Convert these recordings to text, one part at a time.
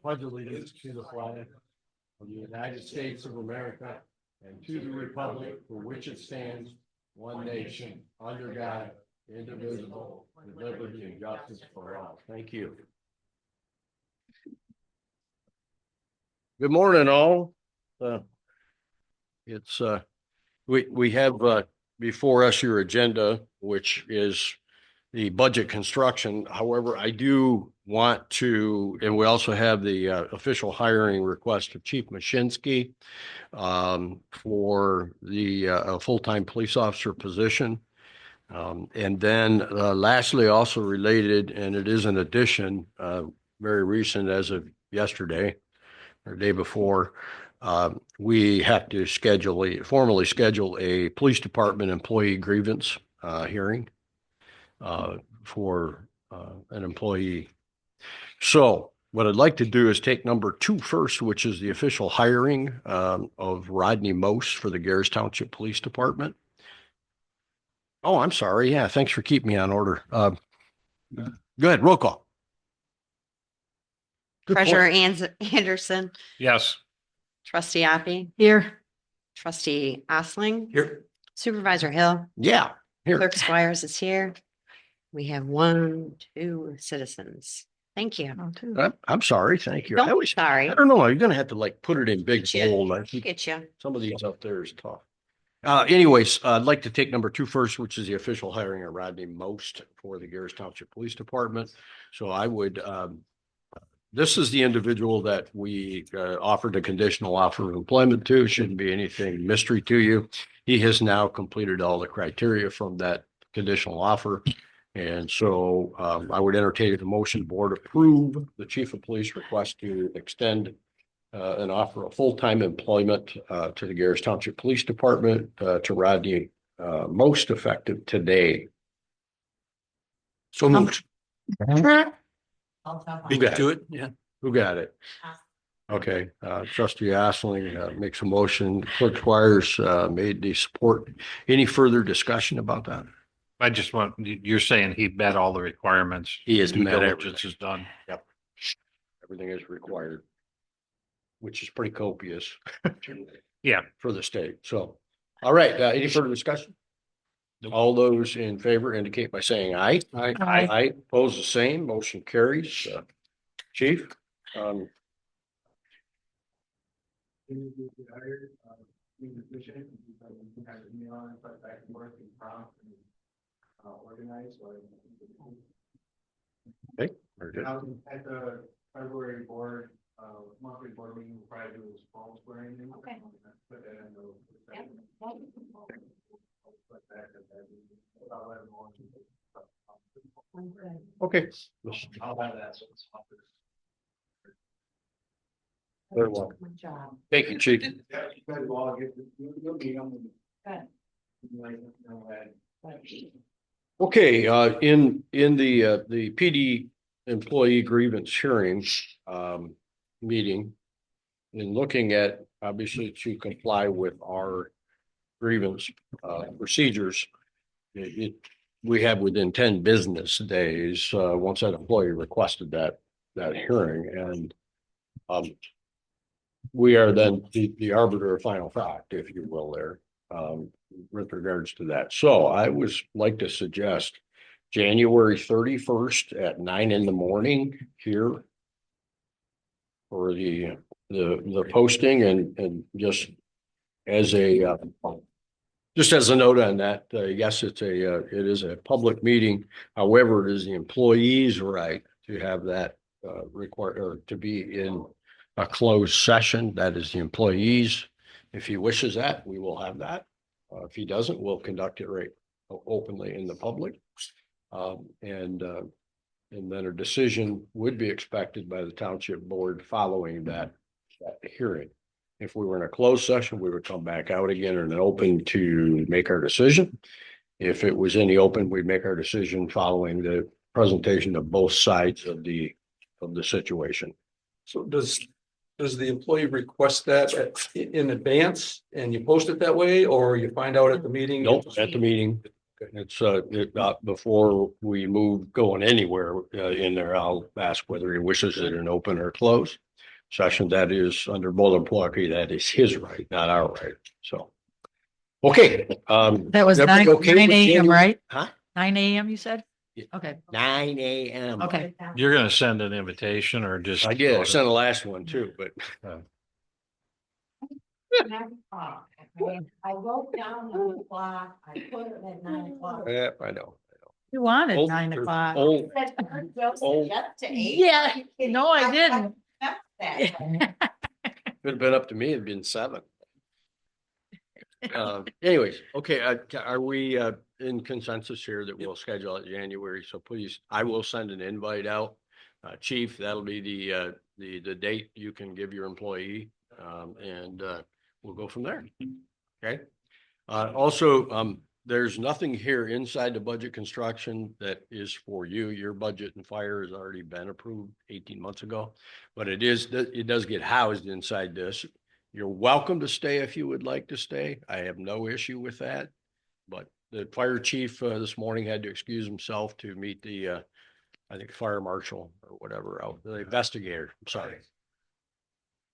pledge allegiance to the flag of the United States of America and to the republic for which it stands, one nation, under God, indivisible, with liberty and justice for all. Thank you. Good morning, all. We have before us your agenda, which is the budget construction. However, I do want to, and we also have the official hiring request of Chief Mashinsky for the full-time police officer position. And then lastly, also related, and it is an addition, very recent as of yesterday or day before, we have to formally schedule a police department employee grievance hearing for an employee. So what I'd like to do is take number 2 first, which is the official hiring of Rodney Most for the Gerrish Township Police Department. Oh, I'm sorry. Yeah, thanks for keeping me on order. Go ahead, roll call. Good Treasurer point. Anderson. Yes. Trustee Appy. Here. Trustee Osling. Here. Supervisor Hill. Yeah, here. Clerk Squires is here. We have 1, 2 citizens. Thank you. I'm sorry. Thank you. Don't be sorry. I don't know. You're going to have to like put it in big Get you. bold. I think Get you. some of these up there is tough. Anyways, I'd like to take number 2 first, which is the official hiring of Rodney Most for the Gerrish Township Police Department. So I would, this is the individual that we offered a conditional offer of employment to. Shouldn't be anything mystery to you. He has now completed all the criteria from that conditional offer. And so I would entertain the motion board approve the chief of police request to extend an offer of full-time employment to the Gerrish Township Police Department to Rodney Most effective today. So moved. Beat me to it. Yeah. Who got it? Okay, Trustee Osling makes a motion. Clerk Squires made the support. Any further discussion about that? I just want, you're saying he met all the requirements. He has Due met diligence is done. Yep. Everything is required, which is pretty copious. Yeah. For the state. So, all right, any further discussion? Nope. All those in favor indicate by saying aye. Aye. Aye. Oppose the same. Motion carries. Chief. Organized. Okay. Very good. At the February board, monthly board meeting, we'll probably do this fall swearing in. Okay. Put that in the. Yep. I'll let them know. Okay. I'll have that. So it's off. Very well. Good job. Thank you, Chief. Yeah, you guys will all get, you'll be on Good. the. Okay, in the PD employee grievance hearing meeting, in looking at obviously to comply with our grievance procedures, we have within 10 business days once that employee requested that hearing, and we are then the arbiter of final fact, if you will, there. With regards to that. So I was like to suggest January 31st at 9 a.m. here for the posting, and just as a note on that, yes, it is a public meeting. However, it is the employee's right to have that required, or to be in a closed session. That is the employee's. If he wishes that, we will have that. If he doesn't, we'll conduct it right openly in the public. And then a decision would be expected by the township board following that hearing. If we were in a closed session, we would come back out again in an open to make our decision. If it was in the open, we'd make our decision following the presentation of both sides of the situation. So does the employee request that in advance and you post it that way, or you find out at the meeting? Nope, at the meeting. It's before we move going anywhere in there, I'll ask whether he wishes it in open or closed. session, that is under bullet point, that is his right, not our right. So. Okay. That was everybody 9 okay 9 with a.m., January? right? Huh? 9 a.m. you said? Yeah. Okay, 9 a.m. okay. You're gonna send an invitation or just? I did. I sent the last one too, but I wrote down 9 o'clock, I put it at 9 o'clock. yeah, I know. You wanted Old- 9 o'clock. Old, old, Yeah, no, I didn't. could have been up to me, it'd been 7. Anyways, okay, are we in consensus here that we'll schedule it January? So please, I will send an invite out. Chief, that'll be the date you can give your employee, and we'll go from there. Okay. Also, there's nothing here inside the budget construction that is for you. Your budget and fire has already been approved 18 months ago, but it does get housed inside this. You're welcome to stay if you would like to stay. I have no issue with that. But the fire chief this morning had to excuse himself to meet the, I think, fire marshal or whatever, the investigator. I'm sorry.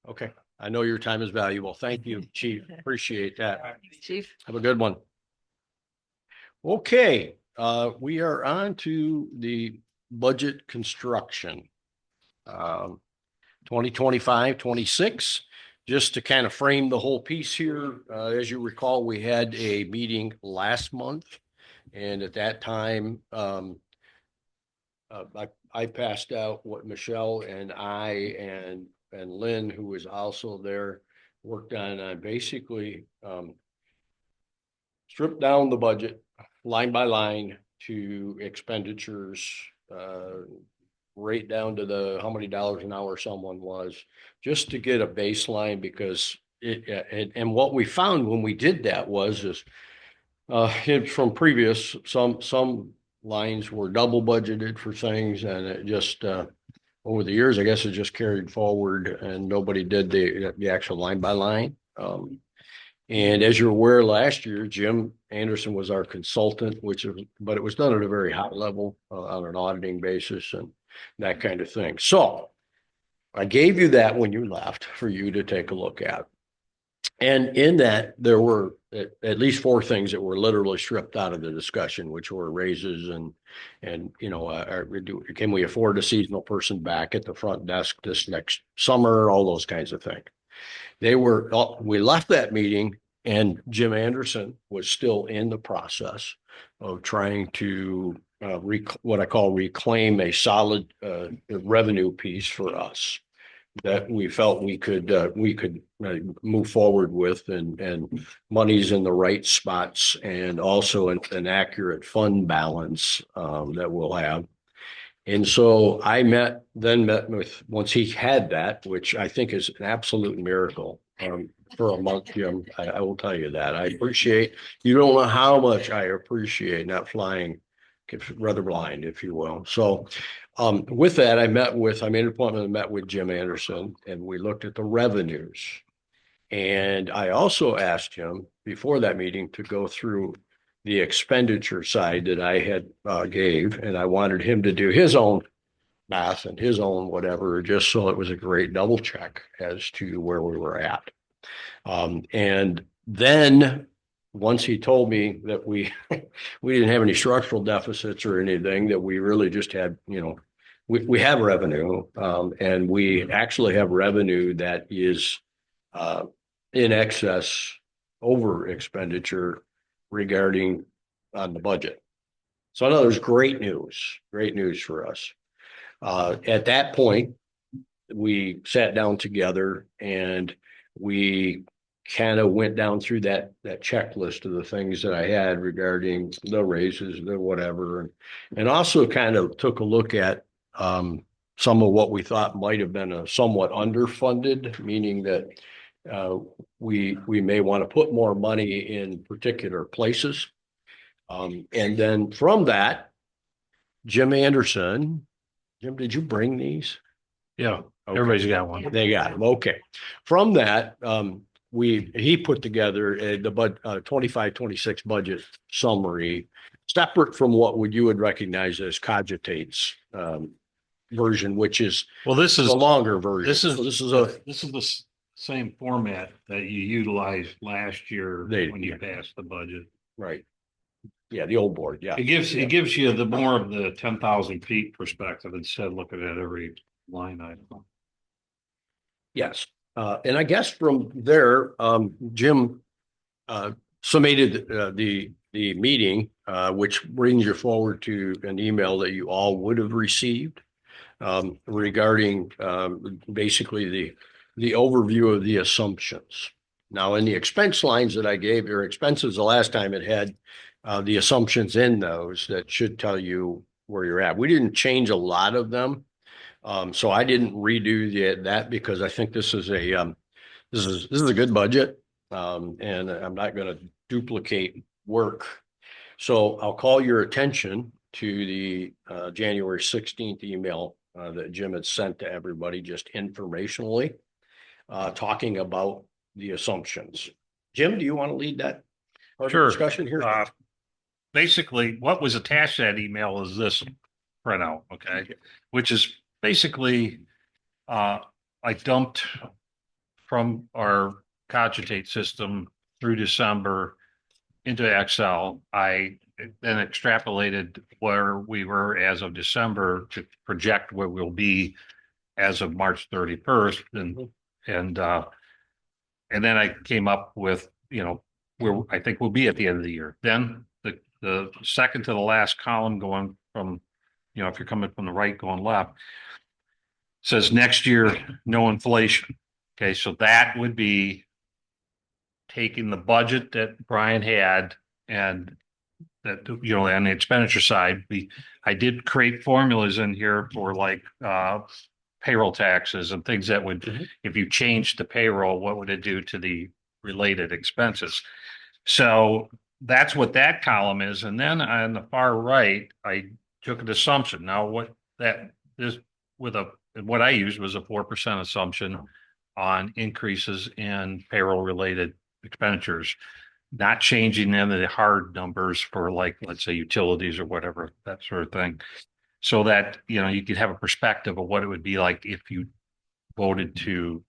Okay. I know your time is valuable. Thank you, chief. Appreciate that. Chief. Have a good one. Okay, we are on to the budget construction. 2025-26. Just to kind of frame the whole piece here, as you recall, we had a meeting last month. And at that time, I passed out what Michelle and I and Lynn, who was also there, worked on basically stripped down the budget line by line to expenditures, right down to how many dollars an hour someone was, just to get a baseline, because and what we found when we did that was from previous, some lines were double budgeted for things, and it just over the years, I guess it just carried forward and nobody did the actual line by line. And as you're aware, last year, Jim Anderson was our consultant, but it was done at a very high level on an auditing basis and that kind of thing. So I gave you that when you left for you to take a look at. And in that, there were at least 4 things that were literally stripped out of the discussion, which were raises and can we afford a seasonal person back at the front desk this next summer, all those kinds of things. We left that meeting and Jim Anderson was still in the process of trying to what I call reclaim a solid revenue piece for us that we felt we could move forward with, and money's in the right spots, and also an accurate fund balance that we'll have. And so I met with, once he had that, which I think is an absolute miracle for a month, Jim. I will tell you that. I appreciate, you don't know how much I appreciate not flying rather blind, if you will. So with that, I made an appointment and met with Jim Anderson, and we looked at the revenues. And I also asked him before that meeting to go through the expenditure side that I had gave, and I wanted him to do his own math and his own whatever, just so it was a great double check as to where we were at. And then once he told me that we didn't have any structural deficits or anything, that we really just had, we have revenue, and we actually have revenue that is in excess over expenditure regarding on the budget. So I know there's great news for us. At that point, we sat down together and we kind of went down through that checklist of the things that I had regarding the raises, the whatever, and also kind of took a look at some of what we thought might have been a somewhat underfunded, meaning that we may want to put more money in particular places. And then from that, Jim Anderson, Jim, did you bring these? Yeah, Okay. everybody's got one. They got them. Okay. From that, he put together the 25-26 budget summary, separate from what you would recognize as cogitates version, which is Well, this is, the longer version. this is, So this is the same format that you utilized last year They- when you passed the budget. right. Yeah, the old board, yeah. It gives you the more of the 10,000 feet perspective instead of looking at every line item. Yes, and I guess from there, Jim summated the meeting, which brings you forward to an email that you all would have received regarding basically the overview of the assumptions. Now, in the expense lines that I gave, your expenses the last time it had the assumptions in those that should tell you where you're at. We didn't change a lot of them. So I didn't redo that because I think this is a good budget. And I'm not going to duplicate work. So I'll call your attention to the January 16th email that Jim had sent to everybody just informationally, talking about the assumptions. Jim, do you want to lead that part of the Sure. discussion here? Basically, what was attached to that email is this printout, okay? Which is basically, I dumped from our cogitate system through December into Excel. I then extrapolated where we were as of December to project where we'll be as of March 31st. And then I came up with, where I think we'll be at the end of the year. Then the second to the last column going from, if you're coming from the right going left, says next year, no inflation. Okay, so that would be taking the budget that Brian had and that, on the expenditure side, I did create formulas in here for like payroll taxes and things that would, if you change the payroll, what would it do to the related expenses? So that's what that column is. And then on the far right, I took an assumption. Now what that is what I used was a 4% assumption on increases in payroll related expenditures, not changing any of the hard numbers for like, let's say utilities or whatever, that sort of thing. So that, you could have a perspective of what it would be like if you voted to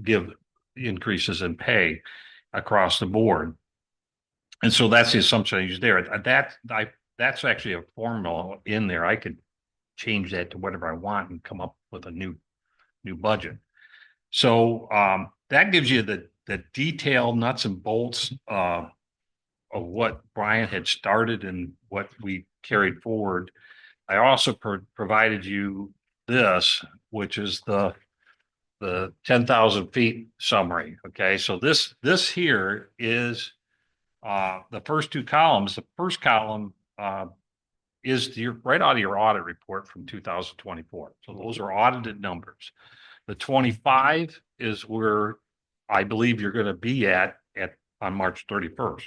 give increases in pay across the board. And so that's the assumption I used there. That's actually a formula in there. I could change that to whatever I want and come up with a new budget. So that gives you the detailed nuts and bolts of what Brian had started and what we carried forward. I also provided you this, which is the 10,000 feet summary. Okay, so this here is the first two columns. The first column is right out of your audit report from 2024. So those are audited numbers. The 25 is where I believe you're going to be at on March 31st.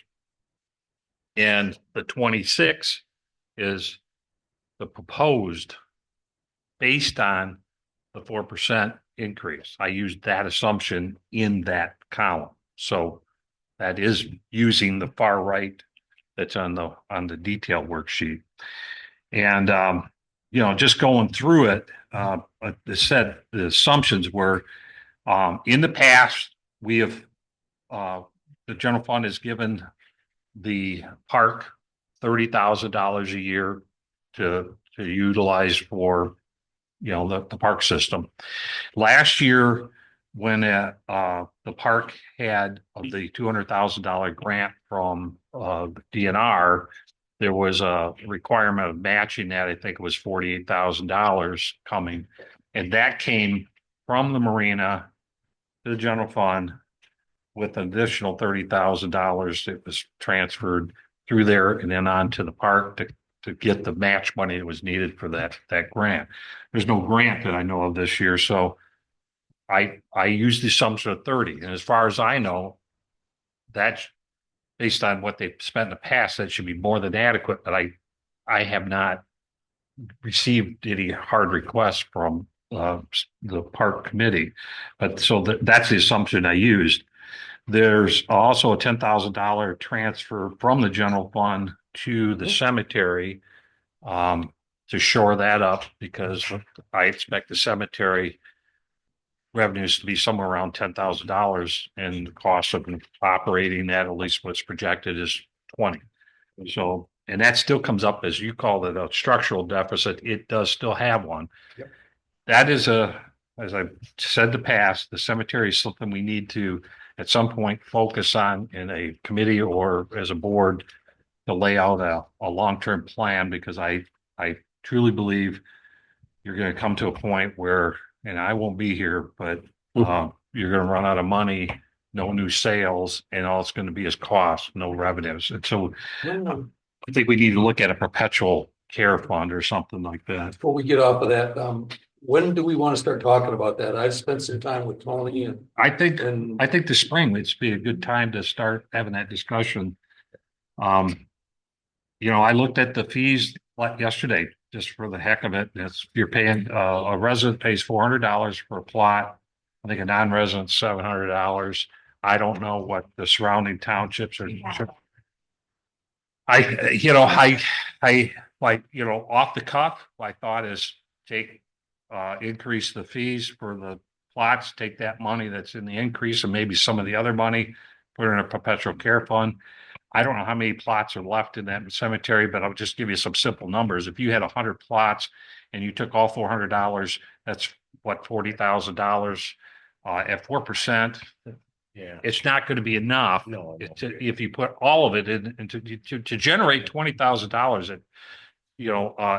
And the 26 is the proposed based on the 4% increase. I used that assumption in that column. So that is using the far right that's on the detail worksheet. And just going through it, the assumptions were in the past, we have the general fund has given the park $30,000 a year to utilize for the park system. Last year, when the park had the $200,000 grant from the DNR, there was a requirement of matching that. I think it was $48,000 coming, and that came from the marina to the general fund with an additional $30,000 that was transferred through there and then on to the park to get the match money that was needed for that grant. There's no grant that I know of this year, so I used the assumption of 30. And as far as I know, that's based on what they've spent in the past, that should be more than adequate, but I have not received any hard requests from the park committee. But so that's the assumption I used. There's also a $10,000 transfer from the general fund to the cemetery. to shore that up because I expect the cemetery revenues to be somewhere around $10,000 and the cost of operating that, at least what's projected, is 20. So, and that still comes up, as you call it, a structural deficit. It does still have one. Yep. That is as I've said in the past, the cemetery is something we need to at some point focus on in a committee or as a board to lay out a long-term plan, because I truly believe you're going to come to a point where, and I won't be here, but you're going to run out of money, no new sales, and all it's going to be is cost, no revenues. And so I think we need to look at a perpetual care fund or something like that. Before we get off of that, when do we want to start talking about that? I've spent some time with Tony and I think the spring, it's be a good time to start having that discussion. I looked at the fees like yesterday, just for the heck of it. You're paying, a resident pays $400 for a plot. I think a non-resident $700. I don't know what the surrounding townships are. Off the cuff, my thought is increase the fees for the plots, take that money that's in the increase and maybe some of the other money, put it in a perpetual care fund. I don't know how many plots are left in that cemetery, but I'll just give you some simple numbers. If you had 100 plots and you took all $400, that's what, $40,000 at 4%. Yeah. It's not going to be enough. No. If you put all of it in to generate $20,000 at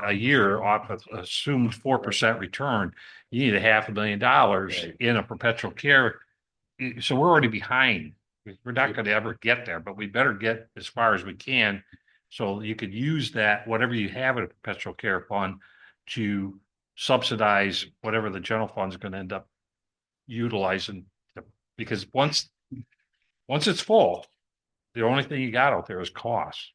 a year off of assumed 4% return, you need $500,000 Right. in a perpetual care. So we're already behind. We're not going to ever get there, but we better get as far as we can. So you could use that, whatever you have in a perpetual care fund, to subsidize whatever the general fund is going to end up utilizing. Because once it's full, the only thing you got out there is cost.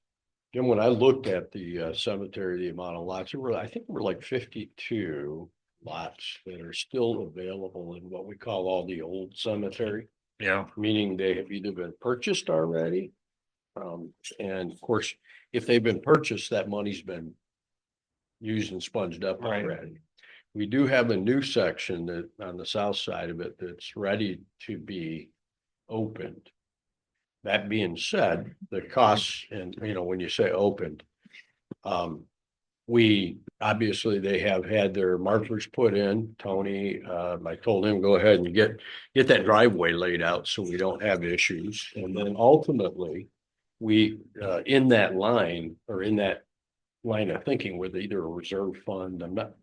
Jim, when I looked at the cemetery, the amount of lots, I think there were like 52 lots that are still available in what we call all the old cemetery. Yeah. Meaning they have either been purchased already. And of course, if they've been purchased, that money's been used and sponged up Right. already. We do have a new section that on the south side of it that's ready to be opened. That being said, the costs and, when you say opened, they have had their markers put in. Tony, I told him, go ahead and get that driveway laid out so we don't have issues. And then ultimately, we, in that line of thinking with either a reserve fund, I'm not,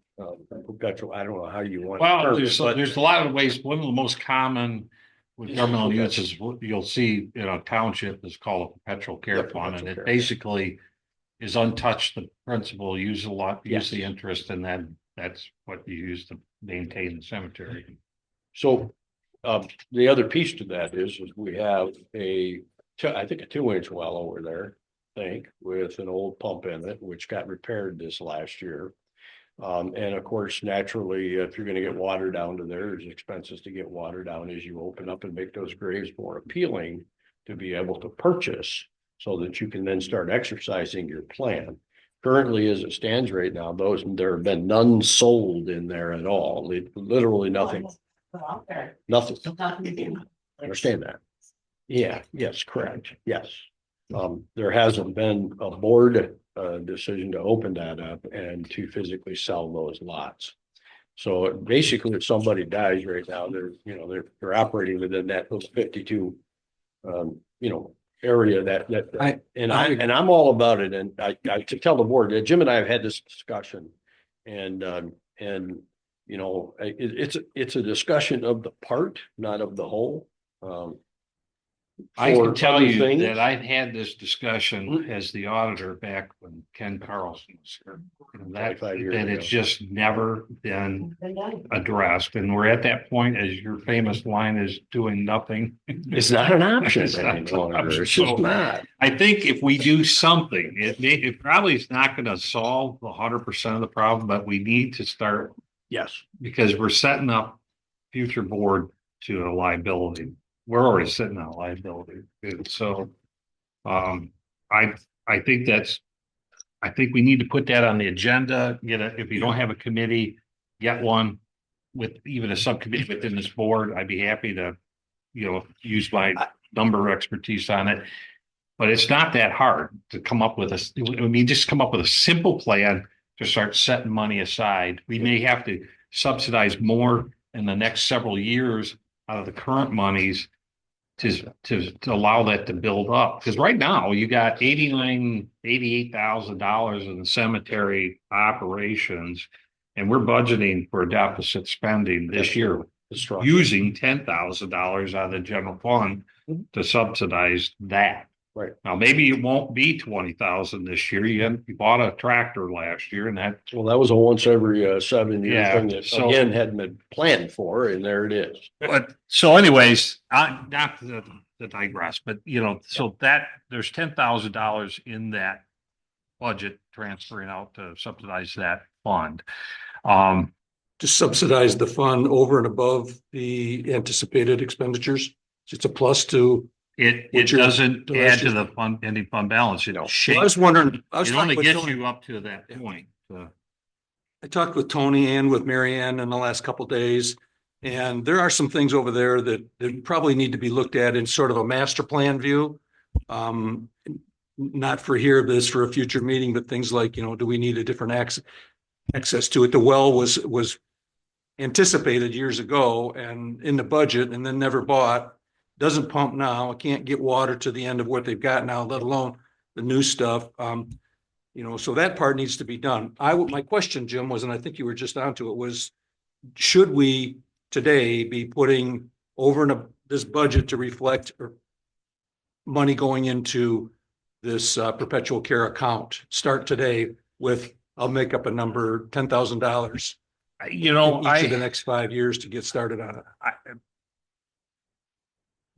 perpetual, I don't know how you want. Well, there's a lot of ways. One of the most common with governmental units is what you'll see in a township is called a perpetual care Yeah, fund, and perpetual it care. basically is untouched. The principal use Yes. the interest, and then that's what you use to maintain the cemetery. So, the other piece to that is we have I think a 2-inch well over there, with an old pump in it, which got repaired this last year. And of course, naturally, if you're gonna get water down to there, there's expenses to get water down as you open up and make those graves more appealing to be able to purchase so that you can then start exercising your plan. Currently, as it stands right now, there have been none sold in there at all, literally nothing. Nothing. I understand that. Yeah, yes, correct, yes. There hasn't been a board decision to open that up and to physically sell those lots. So basically, if somebody dies right now, they're operating within that little 52 area and I'm all about it. And I to tell the board that Jim and I have had this discussion, and it's a discussion of the part, not of the whole. I can tell other you things. that I've had this discussion as the auditor back when Ken Carlson was here. And 25 years it's ago. just never been addressed. And we're at that point, as your famous line is, doing nothing. It's not an option It's not any longer. an option. It's just So, not. I think if we do something, it probably is not going to solve 100% of the problem, but we need to start, Yes. because we're setting up future board to a liability. We're already sitting on a liability. And so, I think that's I think we need to put that on the agenda, if you don't have a committee, get one with even a subcommittee within this board. I'd be happy to, use my number expertise on it. But it's not that hard to come up with just come up with a simple plan to start setting money aside. We may have to subsidize more in the next several years out of the current monies to allow that to build up. Because right now you got $88,000 in the cemetery operations, and we're budgeting for deficit spending this year, using $10,000 out of the general fund to subsidize that. Right. Now, maybe it won't be 20,000 this year. You bought a tractor last year, and that Well, that was a once every 7 year Yeah, thing that so- again hadn't been planned for, and there it is. But so anyways, not to digress, but so that there's $10,000 in that budget transferring out to subsidize that fund. To subsidize the fund over and above the anticipated expenditures. It's a plus to. It Which are- doesn't the add rest to is- the fund, ending fund balance. It Well, I shapes, was wondering, I was it talking only with gets Tony. you up to that point. I talked with Tony and with Mary Ann in the last couple of days. And there are some things over there that probably need to be looked at in sort of a master plan view. Not for here, but this for a future meeting, but things like, do we need a different access to it? The well was anticipated years ago and in the budget and then never bought. Doesn't pump now. It can't get water to the end of what they've got now, let alone the new stuff. So that part needs to be done. My question, Jim, was, and I think you were just onto it, was should we today be putting over this budget to reflect money going into this perpetual care account? Start today with, I'll make up a number, $10,000. Each of the next 5 years to get started on it.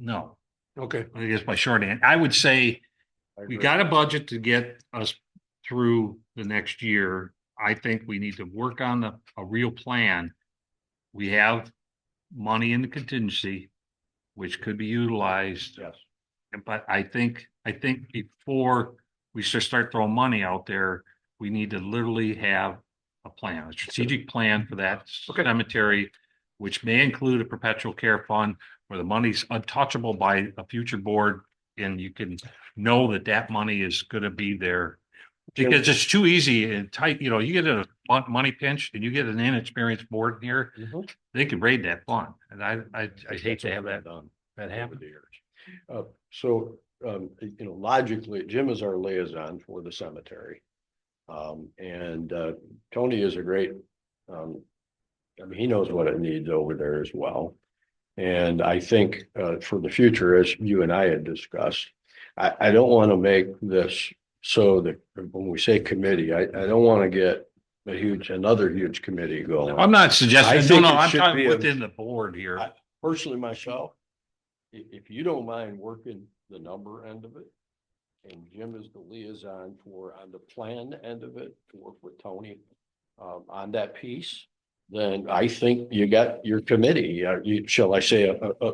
No, Okay. I guess my short answer, I would say we got a budget to get us through the next year. I think we need to work on a real plan. We have money in the contingency, which could be utilized. Yes. But I think before we start throwing money out there, we need to literally have a plan, a strategic plan for that cemetery, which may include a perpetual care fund where the money's untouchable by a future board, and you can know that money is going to be there. Because it's too easy and tight, you get a money pinch and you get an inexperienced board here, they could raid that fund. And I hate to have that happen. Logically, Jim is our liaison for the cemetery. And Tony is a great, he knows what it needs over there as well. And I think for the future, as you and I had discussed, I don't want to make this so that when we say committee, I don't want to get another huge committee going. I'm not suggesting, I'm I'm talking within the board here. Personally, myself, if you don't mind working the number end of it, and Jim is the liaison on the plan end of it, to work with Tony on that piece, then I think you got your committee, shall I say,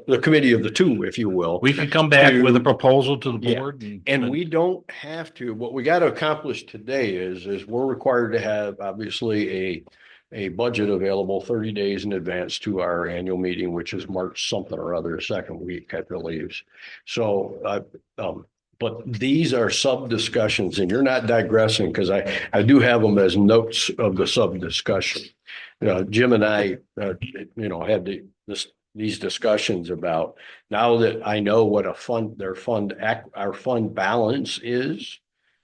the committee of the two, if you will. We can come back with a proposal to the board. And we don't have to, what we got to accomplish today is we're required to have obviously a budget available 30 days in advance to our annual meeting, which is March something or other, second week, I believe. So, but these are sub discussions, and you're not digressing, because I do have them as notes of the sub discussion. Jim and I, had these discussions about, now that I know what our fund balance is.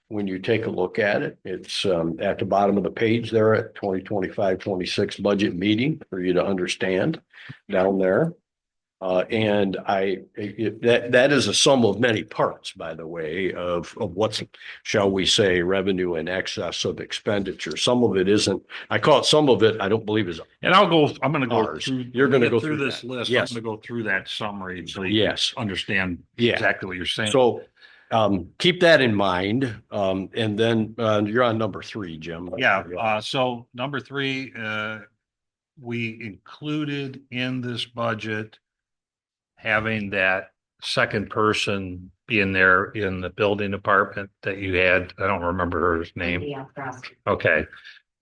When you take a look at it, it's at the bottom of the page there at 2025-26 budget meeting for you to understand down there. And that is a sum of many parts, by the way, of what's, shall we say, revenue in excess of expenditure. Some of it isn't, I call it, some of it, I don't believe is. And I'm going to go ours. through. You're going to go through through this that. list. Yes. I'm going to go through that summary so you Yes. understand Yeah. exactly what you're saying. So keep that in mind. And then you're on number 3, Jim. Yeah. So number 3, we included in this budget having that second person being there in the building department that you had. I don't remember her name. Yeah, Frost. Okay.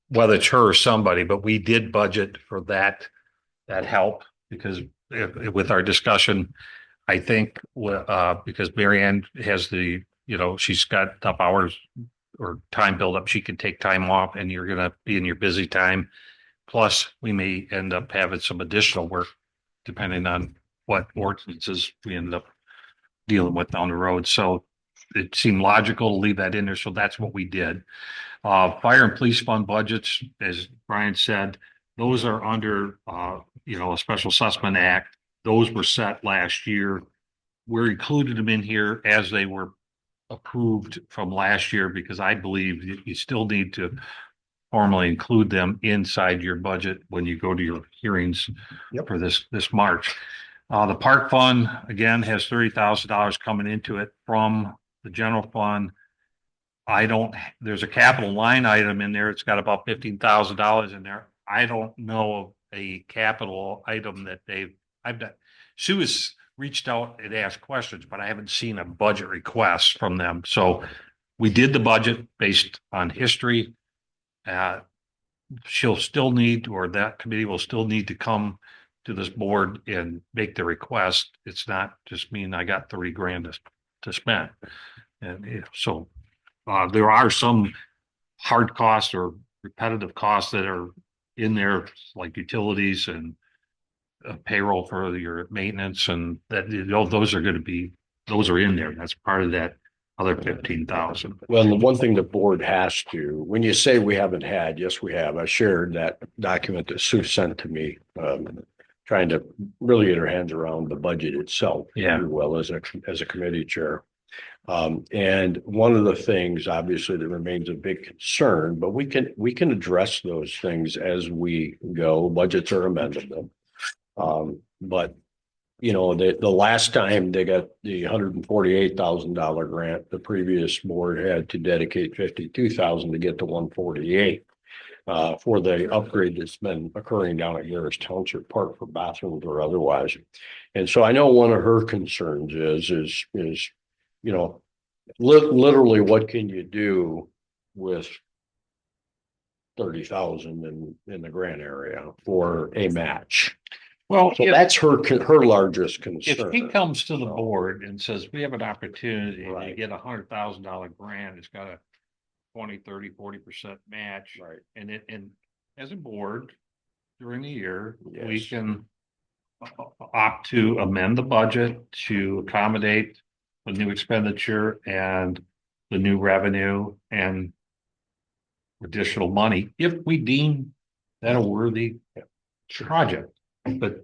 Whether it's her or somebody, but we did budget for that help because with our discussion, I think, because Mary Ann has she's got enough hours or time build up, she can take time off and you're going to be in your busy time. Plus, we may end up having some additional work depending on what ordinances we end up dealing with down the road. So it seemed logical to leave that in there. So that's what we did. Fire and police fund budgets, as Brian said, those are under, a special assessment act. Those were set last year. We're included them in here as they were approved from last year because I believe you still need to formally include them inside your budget when you go to your hearings for this March. The park fund, again, has $30,000 coming into it from the general fund. There's a capital line item in there. It's got about $15,000 in there. I don't know of a capital item that Sue has reached out and asked questions, but I haven't seen a budget request from them. So we did the budget based on history. She'll still need, or that committee will still need to come to this board and make the request. It's not just mean I got 30 grand to spend. And so there are some hard costs or repetitive costs that are in there, like utilities and payroll for your maintenance, and that those are in there. That's part of that other 15,000. Well, the one thing the board has to, when you say we haven't had, yes, we have. I shared that document that Sue sent to me, trying to really get her hands around the budget itself. Yeah. As well as a committee chair. And one of the things, obviously, that remains a big concern, but we can address those things as we go. Budgets are amendable. But the last time they got the $148,000 grant, the previous board had to dedicate $52,000 to get to 148 for the upgrade that's been occurring down at Gerrish Township Park for bathrooms or otherwise. And so I know one of her concerns is literally what can you do with 30,000 in the grant area for a match? Well, So that's her largest if concern. he comes to the board and says, we have an opportunity to Right. get $100,000 grant, it's got a 20, 30, 40% match. Right. And as a board during the year, we Yes. can opt to amend the budget to accommodate the new expenditure and the new revenue and additional money if we deem that a worthy project. But,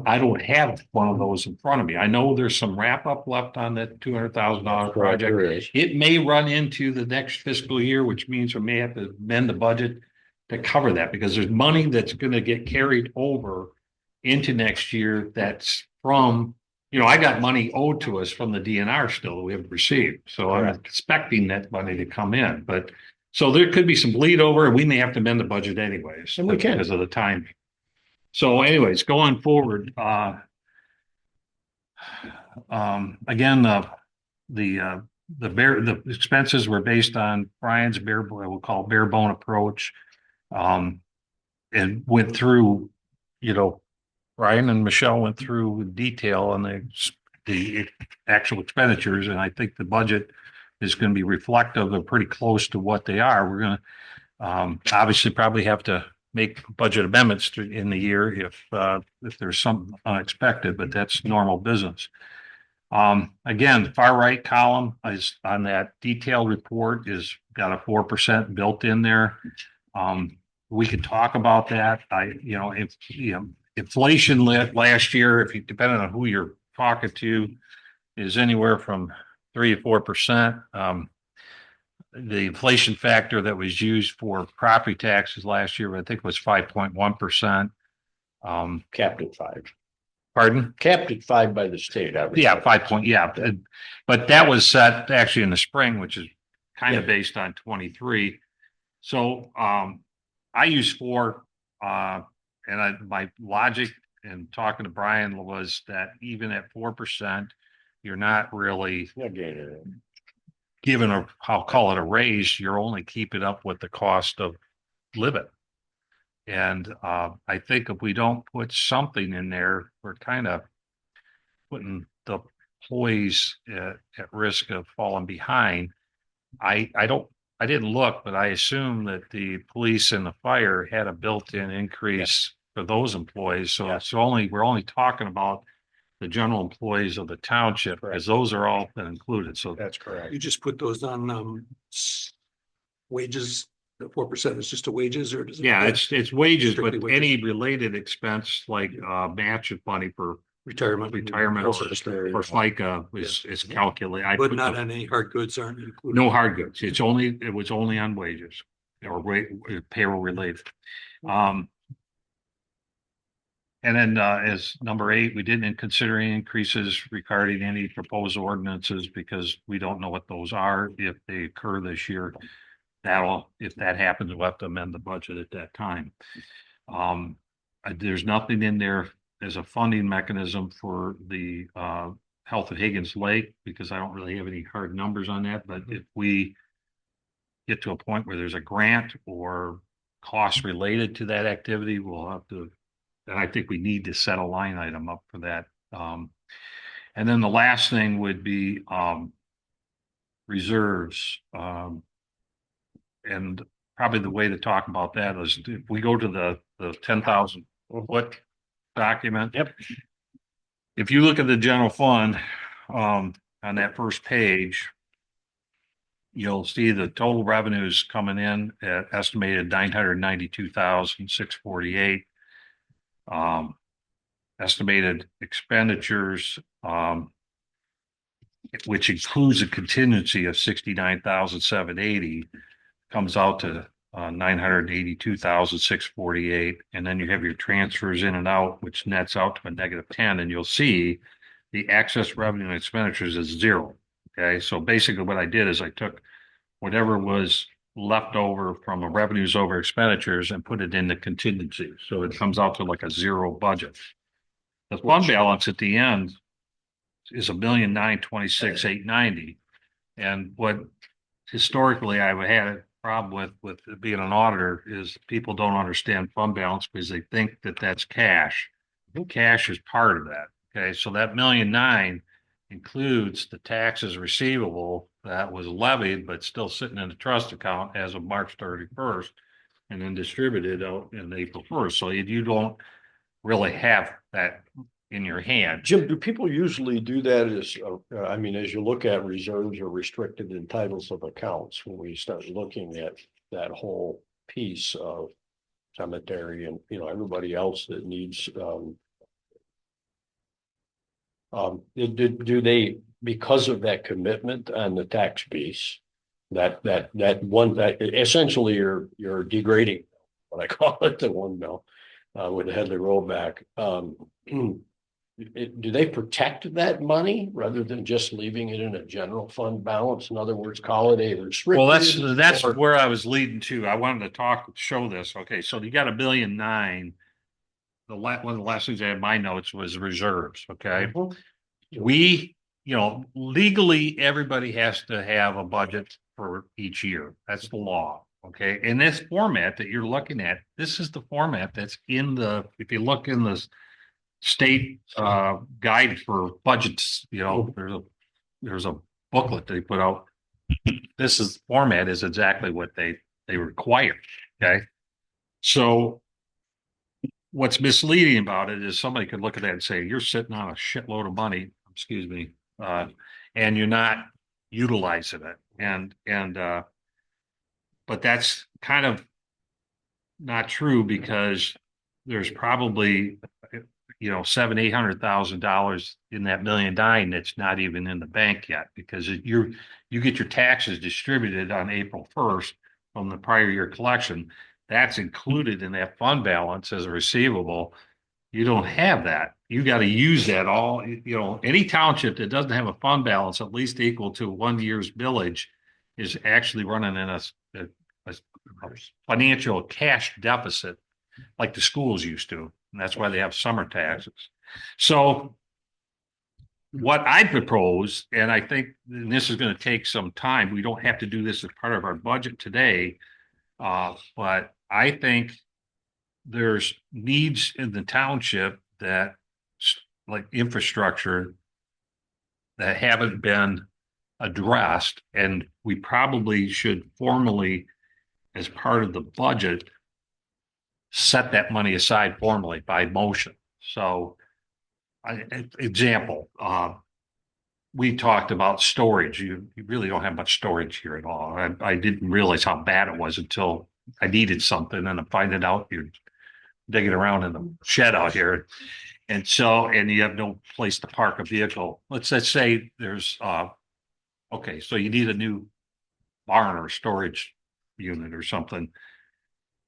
I don't have one of those in front of me. I know there's some wrap up left on that $200,000 project. There is. It may run into the next fiscal year, which means we may have to amend the budget to cover that because there's money that's going to get carried over into next year. That's from, I got money owed to us from the DNR still that we haven't received. So I'm expecting that money to come in, but so there could be some bleed over and we may have to amend the budget anyways. And we can. Because of the timing. So anyways, going forward, again, the expenses were based on Brian's we'll call bare bone approach. And went through, Brian and Michelle went through detail on the actual expenditures. And I think the budget is going to be reflective of pretty close to what they are. We're going to obviously probably have to make budget amendments in the year if there's something unexpected, but that's normal business. Again, the far right column is on that detailed report is got a 4% built in there. We could talk about that. Inflation last year, depending on who you're talking to, is anywhere from 3 to 4%. The inflation factor that was used for property taxes last year, I think, was 5.1%. Capped at 5. Pardon? Capped at 5 by the state. Yeah, 5 point. Yeah, but that was set actually in the spring, which is kind of based on 23. So I use 4, and my logic in talking to Brian was that even at 4%, you're not really Yeah, gain it. given a, I'll call it a raise, you're only keeping up with the cost of living. And I think if we don't put something in there, we're kind of putting the employees at risk of falling behind. I didn't look, but I assume that the police and the fire had a built-in increase for those employees. So it's only, we're only talking about the general employees of the township, because those are all been included. So That's correct. You just put those on wages, the 4% is just a wages, or does it? yeah, it's wages, but Strictly wages. any related expense like match money for Retirement. retirement or FICA is calculated. I But put not the- any hard goods aren't included. No hard goods. It was only on wages or payroll related. And then as number 8, we didn't consider any increases regarding any proposed ordinances because we don't know what those are. If they occur this year, if that happens, we'll have to amend the budget at that time. There's nothing in there as a funding mechanism for the health of Higgins Lake, because I don't really have any hard numbers on that. But if we get to a point where there's a grant or costs related to that activity, we'll have to, and I think we need to set a line item up for that. And then the last thing would be reserves. And probably the way to talk about that is if we go to the 10,000 foot document. Yep. If you look at the general fund, on that first page, you'll see the total revenues coming in at estimated 992,648. Estimated expenditures, which includes a contingency of 69,780, comes out to 982,648, and then you have your transfers in and out, which nets out to a -10, and you'll see the excess revenue and expenditures is 0. Okay, so basically what I did is I took whatever was left over from a revenues over expenditures and put it in the contingency, so it comes out to like a 0 budget. The fund balance at the end is $1,926,890, and what historically I've had a problem with being an auditor is people don't understand fund balance because they think that that's cash. Cash is part of that. Okay, so that $1.9 million includes the taxes receivable that was levied but still sitting in the trust account as of March 31st and then distributed out in April 1st. So you don't really have that in your hand. Jim, do people usually do that as, I mean, as you look at reserves or restricted entitles of accounts, when we start looking at that whole piece of cemetery and, everybody else that needs, do they, because of that commitment on the tax piece, that essentially you're degrading what I call it, the $1 million, with the Headley rollback, do they protect that money rather than just leaving it in a general fund balance? In other words, call it a restricted. Well, that's where I was leading to. I wanted to show this. Okay, so you got $1.9 billion. One of the last things I had in my notes was reserves. Okay, we, legally everybody has to have a budget for each year. That's the law. Okay, in this format that you're looking at, this is the format that's in if you look in the state guide for budgets, there's a booklet they put out. This format is exactly what they require. Okay, so what's misleading about it is somebody could look at that and say you're sitting on a shitload of money, excuse me, and you're not utilizing it, and but that's kind of not true, because there's probably $700,000-800,000 in that $1.9 million that's not even in the bank yet, because you get your taxes distributed on April 1st from the prior year collection. That's included in that fund balance as a receivable. You don't have that. You got to use that all. Any township that doesn't have a fund balance at least equal to 1 year's millage is actually running in a financial cash deficit, like the schools used to. And that's why they have summer taxes. So what I propose, and I think and this is going to take some time, we don't have to do this as part of our budget today. But I think there's needs in the township that like infrastructure that haven't been addressed, and we probably should formally, as part of the budget, set that money aside formally by motion. So, example, we talked about storage. You really don't have much storage here at all. I didn't realize how bad it was until I needed something, and I'm finding out you're digging around in the shed out here. And so, and you have no place to park a vehicle. Let's say there's, okay, so you need a new barn or storage unit or something.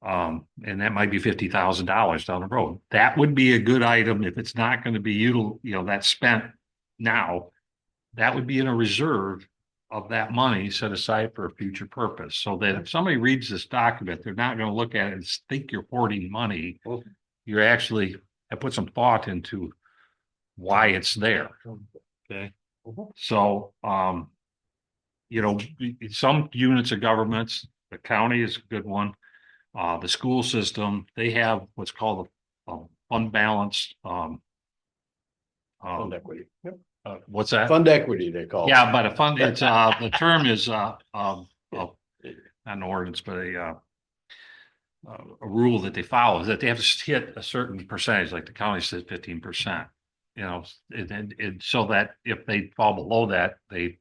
And that might be $50,000 down the road. That would be a good item if it's not going to be that's spent now. That would be in a reserve of that money set aside for a future purpose. So that if somebody reads this document, they're not going to look at it and think you're hoarding money. You're actually have put some thought into why it's there. Okay. So, some units of governments, the county is a good one. The school system, they have what's called a unbalanced, Fund equity. Yep. what's that? Fund equity, they call it. Yeah, but a fund, it's, the term is, not an ordinance, but a rule that they follow is that they have to hit a certain percentage, like the county says 15%, and so that if they fall below that, they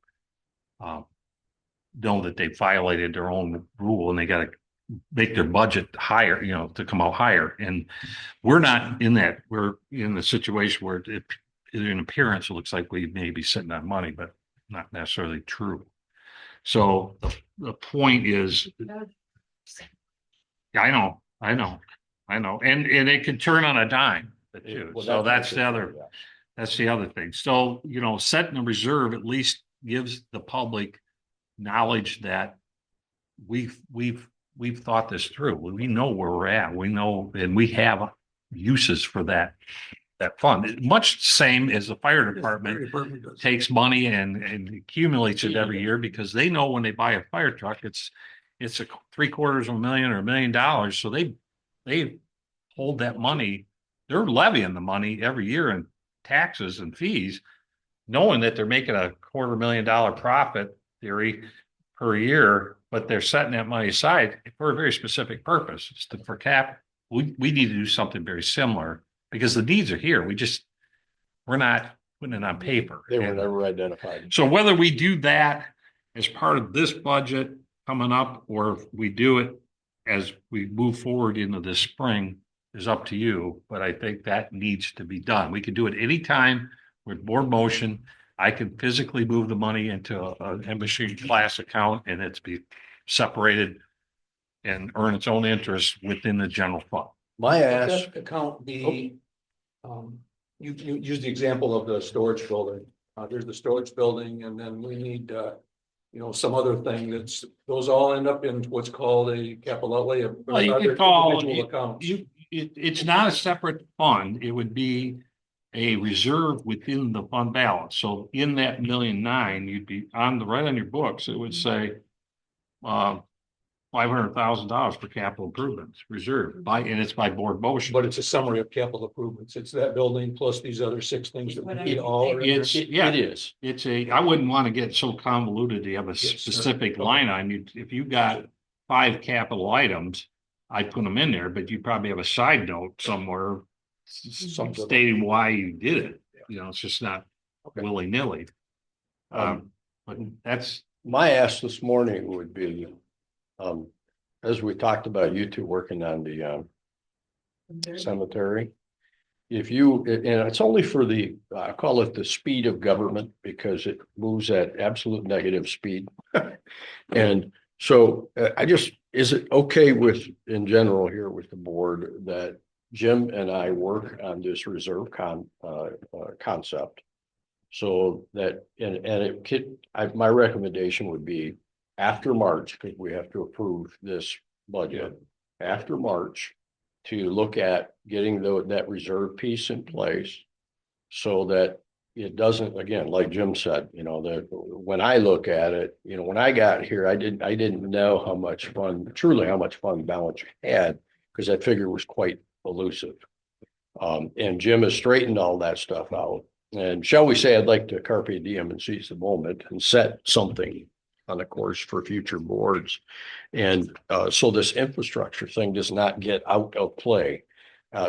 know that they violated their own rule and they got to make their budget higher, to come out higher. And we're not in that. We're in the situation where in appearance, it looks like we may be sitting on money, but not necessarily true. So the point is, I know. And it can turn on a dime too. Well, So that's the other, yeah. that's the other thing. So, setting a reserve at least gives the public knowledge that we've thought this through. We know where we're at. We know, and we have uses for that fund. Much same as the fire department takes money and accumulates it every year because they know when they buy a fire truck, it's a $750,000 or $1 million. So they hold that money. They're levying the money every year in taxes and fees, knowing that they're making a $250,000 profit theory per year, but they're setting that money aside for a very specific purpose. It's for cap. We need to do something very similar because the needs are here. We're not putting it on paper. They were never identified. So whether we do that as part of this budget coming up, or if we do it as we move forward into this spring is up to you. But I think that needs to be done. We can do it anytime with board motion. I can physically move the money into an embassy class account and it's be separated and earn its own interest within the general fund. My ask, That account be, you use the example of the storage building. There's the storage building and then we need, some other thing those all end up in what's called a capital outlay. Well, you could call individual accounts. it's not a separate fund. It would be a reserve within the fund balance. So in that $1.9 million, you'd be right on your books. It would say $500,000 for capital improvements reserved and it's by board motion. But it's a summary of capital improvements. It's that building plus these other 6 things that we need all. are in there. It is. I wouldn't want to get so convoluted to have a specific line item. If you got 5 capital items, I'd put them in there, but you probably have a side note somewhere stating why you did it. It's just not willy-nilly. But that's My ask this morning would be, as we talked about you two working on the cemetery. And it's only for I call it the speed of government because it moves at absolute negative speed. And so is it okay in general here with the board that Jim and I work on this reserve concept? So that, my recommendation would be after March, because we have to approve this budget after March to look at getting that reserve piece in place so that it doesn't, again, like Jim said, when I look at it, when I got here, I didn't know how much fun, truly how much fun balance had, because that figure was quite elusive. And Jim has straightened all that stuff out. And shall we say, I'd like to carpe diem and seize the moment and set something on the course for future boards. And so this infrastructure thing does not get out of play.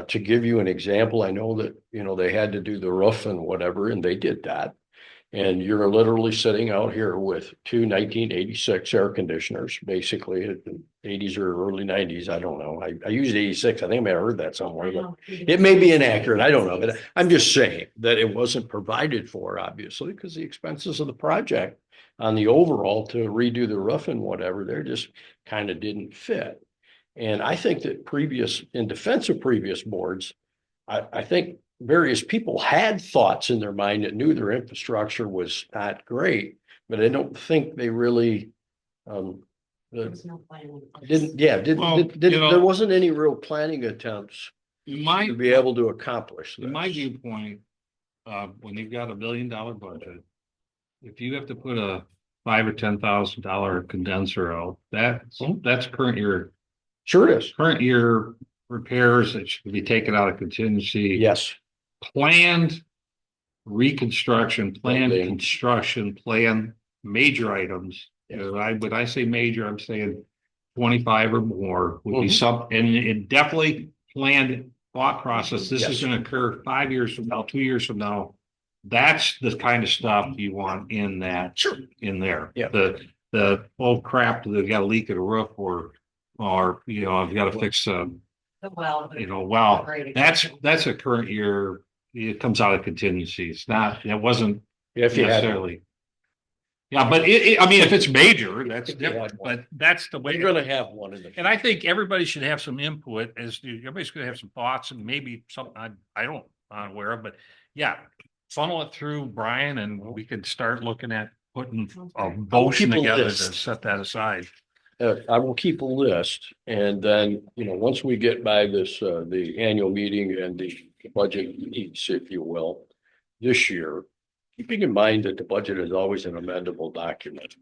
To give you an example, I know that, they had to do the roof and whatever, and they did that. And you're literally sitting out here with two 1986 air conditioners, basically the 80s or early 90s. I don't know. I used 86. I think I may have heard that somewhere, but it may be inaccurate. I don't know. But I'm just saying that it wasn't provided for, obviously, because the expenses of the project on the overall to redo the roof and whatever, they're just kind of didn't fit. And I think that in defense of previous boards, I think various people had thoughts in their mind that knew their infrastructure was not great, but I don't think they really didn't, there wasn't any real planning attempts to be able to accomplish In my this. viewpoint, when you've got $1 million budget, if you have to put a $5,000 or $10,000 condenser out, that's Sure it is. current year repairs that should be taken out of contingency. Yes. Planned reconstruction, planned Building. construction, planned major items. When I say major, I'm saying 25 or more would be and it definitely planned thought process. This is Yes. going to occur 5 years from now, 2 years from now. That's the kind of stuff you want in that, in there. Yeah. The old crap, they got a leak in the roof or, I've got to fix, that's a current year. It comes out of contingency. It wasn't If you had, necessarily. Yeah, but if it's major, that's If you had different, one. but that's the way. you're going to have one in the. And I think everybody should have some input everybody's gonna have some thoughts and maybe something I'm not aware of, but yeah. Funnel it through Brian and we could start looking at putting a motion keep a together to list. set that aside. I will keep a list, and then, once we get by this, the annual meeting and the budget needs, if you will, this year, keeping in mind that the budget is always an amendable document.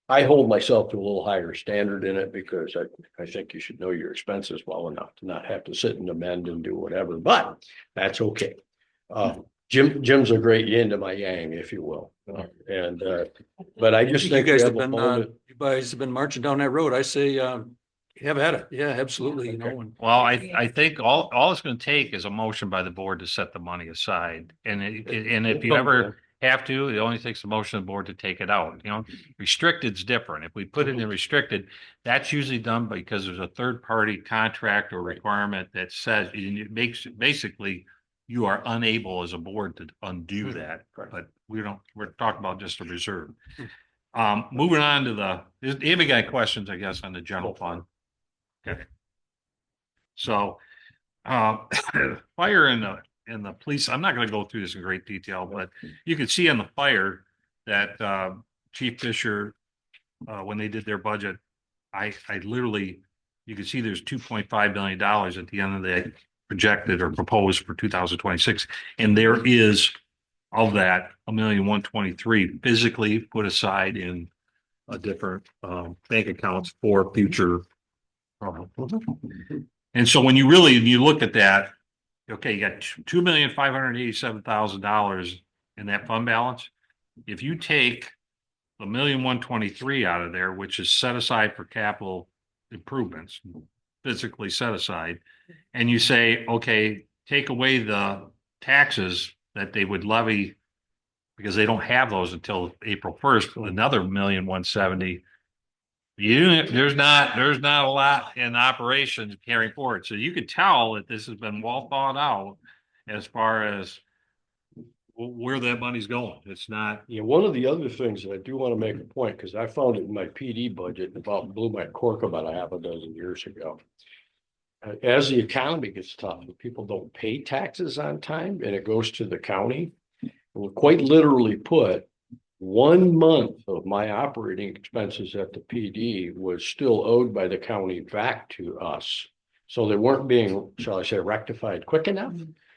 I hold myself to a little higher standard in it because I think you should know your expenses well enough to not have to sit and amend and do whatever, but that's okay. Jim's a great yin to my yang, if you will. But I just You think guys we have have a been, moment. you guys have been marching down that road. I say, have at it. Yeah, absolutely. And Well, I think all it's gonna take is a motion by the board to set the money aside. And if you ever have to, it only takes a motion of the board to take it out. Restricted's different. If we put it in restricted, that's usually done because there's a third party contract or requirement that says it makes basically you are unable as a board to undo that, but we're talking about just a reserve. Moving on to anybody got questions, I guess, on the general fund? Okay. So, fire and the police, I'm not going to go through this in great detail, but you can see on the fire that Chief Fisher, when they did their budget, I literally, you can see there's $2.5 million at the end of the projected or proposed for 2026. And there is of that, $1,123,000 physically put aside in a different bank accounts for future. And so when you look at that, okay, you got $2,587,000 in that fund balance. If you take $1,123,000 out of there, which is set aside for capital improvements, physically set aside, and you say, okay, take away the taxes that they would levy because they don't have those until April 1st, another $1,170,000. There's not a lot in operations carrying forward. So you could tell that this has been well thought out as far as where that money's going. It's not. Yeah, one of the other things that I do want to make a point, because I found it in my PD budget and about blew my cork about a half a dozen years ago. As the economy gets tough, and people don't pay taxes on time and it goes to the county. We'll quite literally put 1 month of my operating expenses at the PD was still owed by the county back to us. So they weren't being, shall I say, rectified quick enough.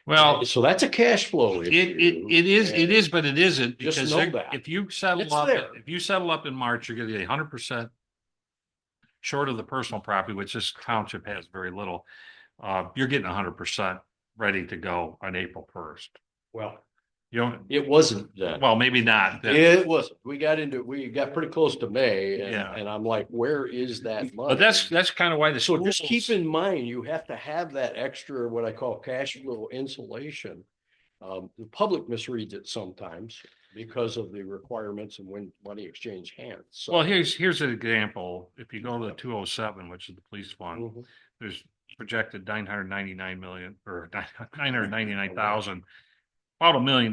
Well, So that's a cash flow issue. it is, but it isn't Just because know that. if you settle It's up, there. if you settle up in March, you're gonna get 100% short of the personal property, which this township has very little. You're getting 100% ready to go on April 1st. Well, You don't, it wasn't then. well, maybe not. It wasn't. We got pretty close to May Yeah. and I'm like, where is that money? But that's kind of why the So schools. just keep in mind, you have to have that extra, what I call cash flow insulation. The public misreads it sometimes because of the requirements and when money exchange hands. So- Well, here's an example. If you go to the 207, which is the police fund, Mhm. there's projected 999 million or 999,000, about $1 million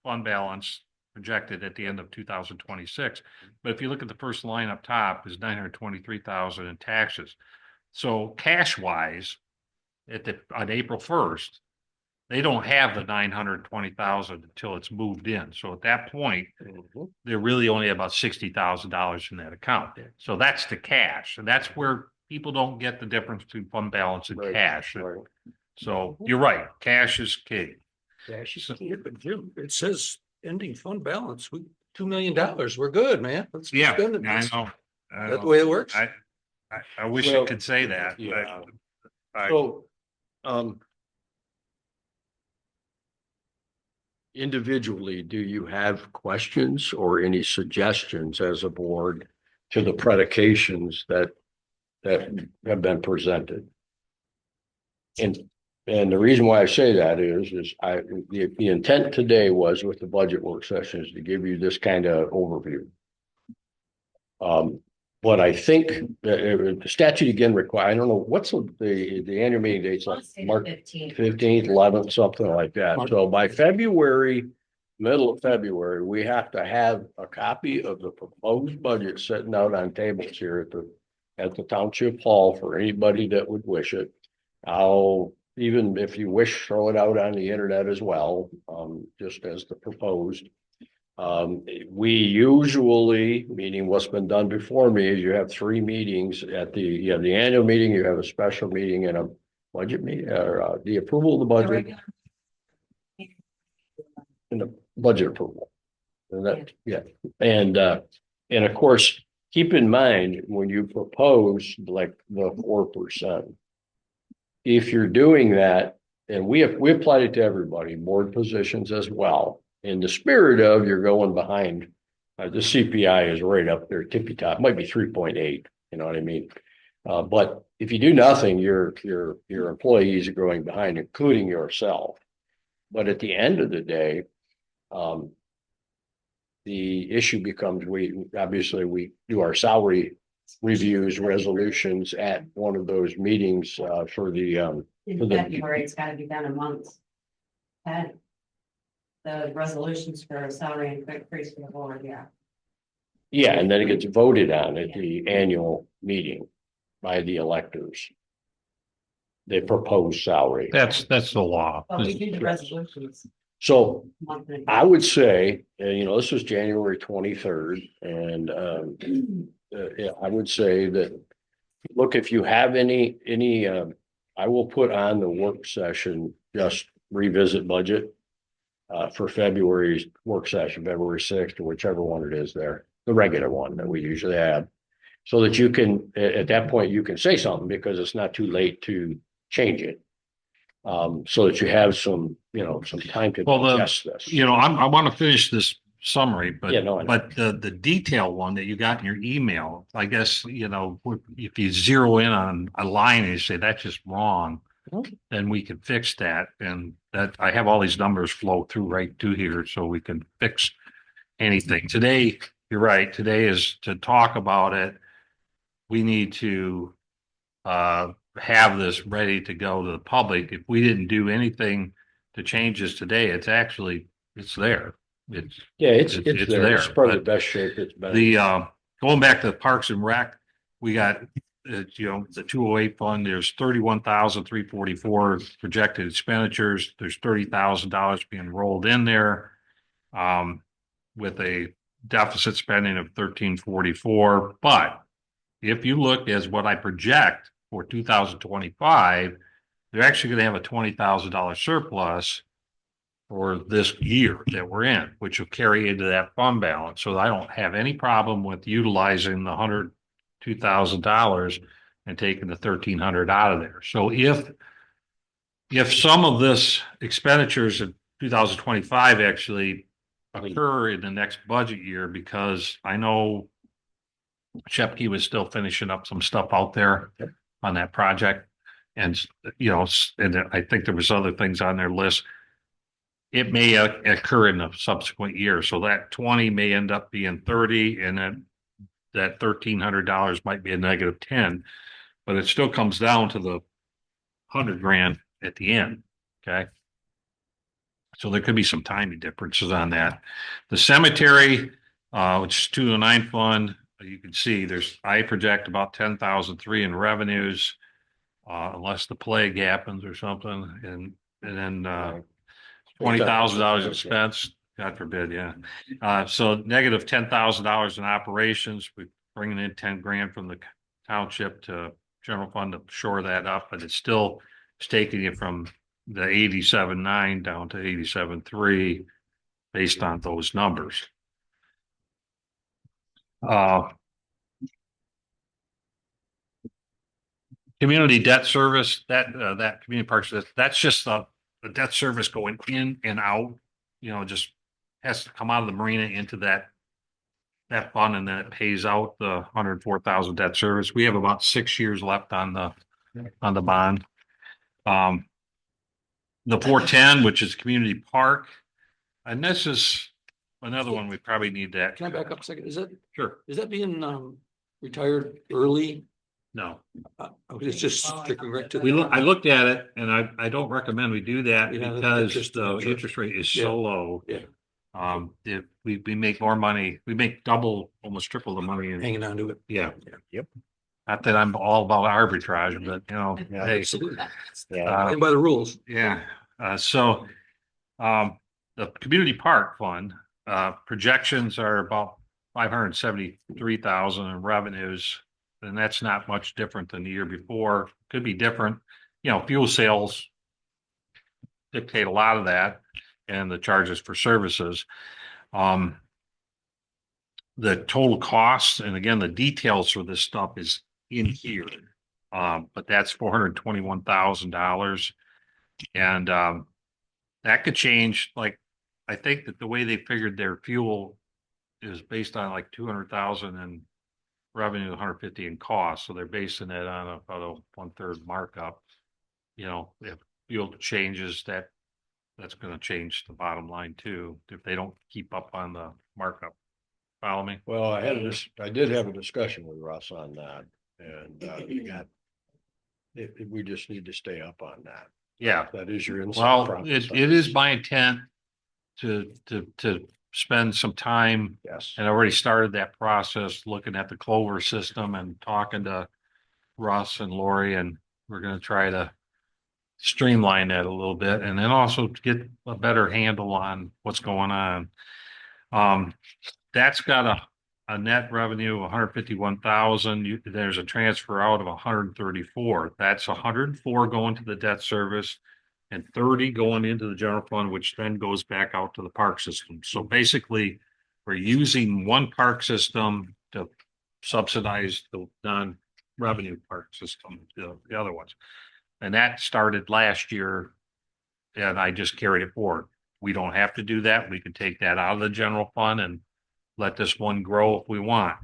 fund balance projected at the end of 2026. But if you look at the first line up top is 923,000 in taxes. So cash wise, on April 1st, they don't have the 920,000 until it's moved in. So at that point, Mhm. they're really only about $60,000 in that account. So that's the cash, and that's where people don't get the difference between fund balance and Right, cash. right. So you're right, cash is key. Cash is So- key. Yeah, but Jim, it says ending fund balance, $2 million, we're good, man. Let's Yeah, spend it. I know. I That's the know. way it works. I wish Well, it could say that. Yeah. I- So, individually, do you have questions or any suggestions as a board to the predications that have been presented? And the reason why I say that is the intent today was with the budget work session is to give you this kind of overview. But I think the statute again require, I don't know, what's the annual meeting dates like March 15th, 11th, something like that. So by February, middle of February, we have to have a copy of the proposed budget sitting out on tables here at the township hall for anybody that would wish it. I'll, even if you wish, throw it out on the internet as well, just as the proposed. We usually, meaning what's been done before me, is you have 3 meetings you have the annual meeting, you have a special meeting and a budget meeting, or the approval of the budget and the budget approval. And that, yeah. And of course, keep in mind, when you propose like the 4%, if you're doing that, and we applied it to everybody, board positions as well. In the spirit of you're going behind, the CPI is right up there, tippy top, might be 3.8, you know what I mean? But if you do nothing, your employees are going behind, including yourself. But at the end of the day, the issue becomes we do our salary reviews, resolutions at one of those meetings for the In February, it's gotta be done a month. ahead. The resolutions for salary increase for the board, yeah. yeah, and then it gets voted on at the annual meeting by the electors. They propose salary. That's the law. But we do the resolutions So monthly. I would say, this was January 23rd, and yeah, I would say that, look, if you have any, I will put on the work session, just revisit budget for February's work session, February 6th, or whichever one it is there, the regular one that we usually have. So that you can, at that point, you can say something because it's not too late to change it. So that you have some time to Well, digest this. I want to finish this summary, but Yeah, no, I know. but the detail one that you got in your email, I guess, if you zero in on a line and you say that's just wrong, then we can fix that. And that I have all these numbers flow through right to here so we can fix anything. Today, you're right. Today is to talk about it. We need to have this ready to go to the public. If we didn't do anything to change this today, it's there. It's Yeah, it's it's there. It's there, probably the but best shape it's been. the going back to the Parks and Rec, we got the 208 fund. There's 31,344 projected expenditures. There's $30,000 being rolled in there, with a deficit spending of 1344. But if you look as what I project for 2025, they're actually gonna have a $20,000 surplus for this year that we're in, which will carry into that fund balance. So I don't have any problem with utilizing the $2,000 and taking the 1,300 out of there. So if some of this expenditures in 2025 actually occur in the next budget year, because I know Shepke was still finishing up some stuff out there on that project. And, and I think there was other things on their list. It may occur in a subsequent year. So that 20 may end up being 30, and then that $1,300 might be a negative 10, but it still comes down to the 100 grand at the end. Okay. So there could be some timing differences on that. The cemetery, which is 209 fund, you can see I project about 10,003 in revenues, unless the plague happens or something. And then, $20,000 expense, God forbid. Yeah. So negative $10,000 in operations. We're bringing in 10 grand from the township to general fund to shore that up, but it's taking it from the 87.9 down to 87.3 based on those numbers. Community debt service, that community parks, that's just the debt service going in and out, just has to come out of the marina into that fund, and then it pays out the 104,000 debt service. We have about 6 years left on the bond. The 410, which is community park, and this is another one we probably need that. Can I back up a second? Sure. Is that being retired early? No, It's just sticking right to. I looked at it, and I don't recommend we do that Yeah, because just the interest rate is Yeah. so low. Yeah. If we make more money, we make double, almost triple the money. Hanging on to it. Yeah. Yep. Not that I'm all about arbitrage, but hey, Absolutely. Yeah. And by the rules. yeah. So the community park fund, projections are about 573,000 in revenues. And that's not much different than the year before. Could be different. Fuel sales dictate a lot of that, and the charges for services. The total cost, and again, the details for this stuff is in here. But that's $421,000. And that could change. Like, I think that the way they figured their fuel is based on like 200,000 in revenue, 150 in cost. So they're basing it on about a 1/3 markup. If fuel changes, that's going to change the bottom line too, if they don't keep up on the markup. Follow me? Well, I did have a discussion with Russ on that, and we just need to stay up on that. Yeah. That is your insight. Well, it is my intent to spend some time, Yes. and I already started that process, looking at the Clover system and talking to Russ and Lori, and we're going to try to streamline that a little bit, and then also to get a better handle on what's going on. That's got a net revenue of 151,000. There's a transfer out of 134. That's 104 going to the debt service and 30 going into the general fund, which then goes back out to the park system. So basically, we're using one park system to subsidize the non-revenue park system, the other ones. And that started last year, and I just carried it forward. We don't have to do that. We can take that out of the general fund and let this one grow if we want.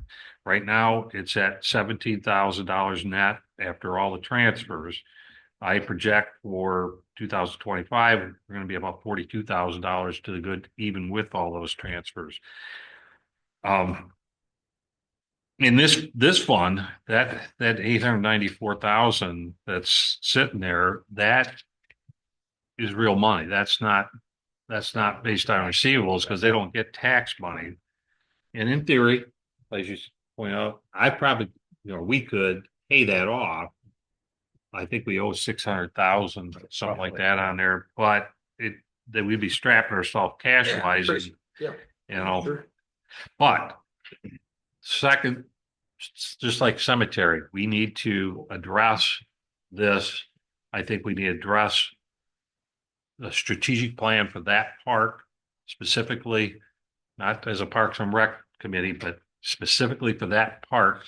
Right now, it's at $17,000 net after all the transfers. I project for 2025, we're going to be about $42,000 to the good, even with all those transfers. In this fund, that 894,000 that's sitting there, that is real money. That's not based on receivables, because they don't get tax money. And in theory, as you point out, we could pay that off. I think we owe 600,000, something like that on there, but that we'd be strapping ourselves cash wise. Yeah. Sure. But second, just like cemetery, we need to address this. I think we need to address the strategic plan for that park specifically, not as a Parks and Rec committee, but specifically for that park,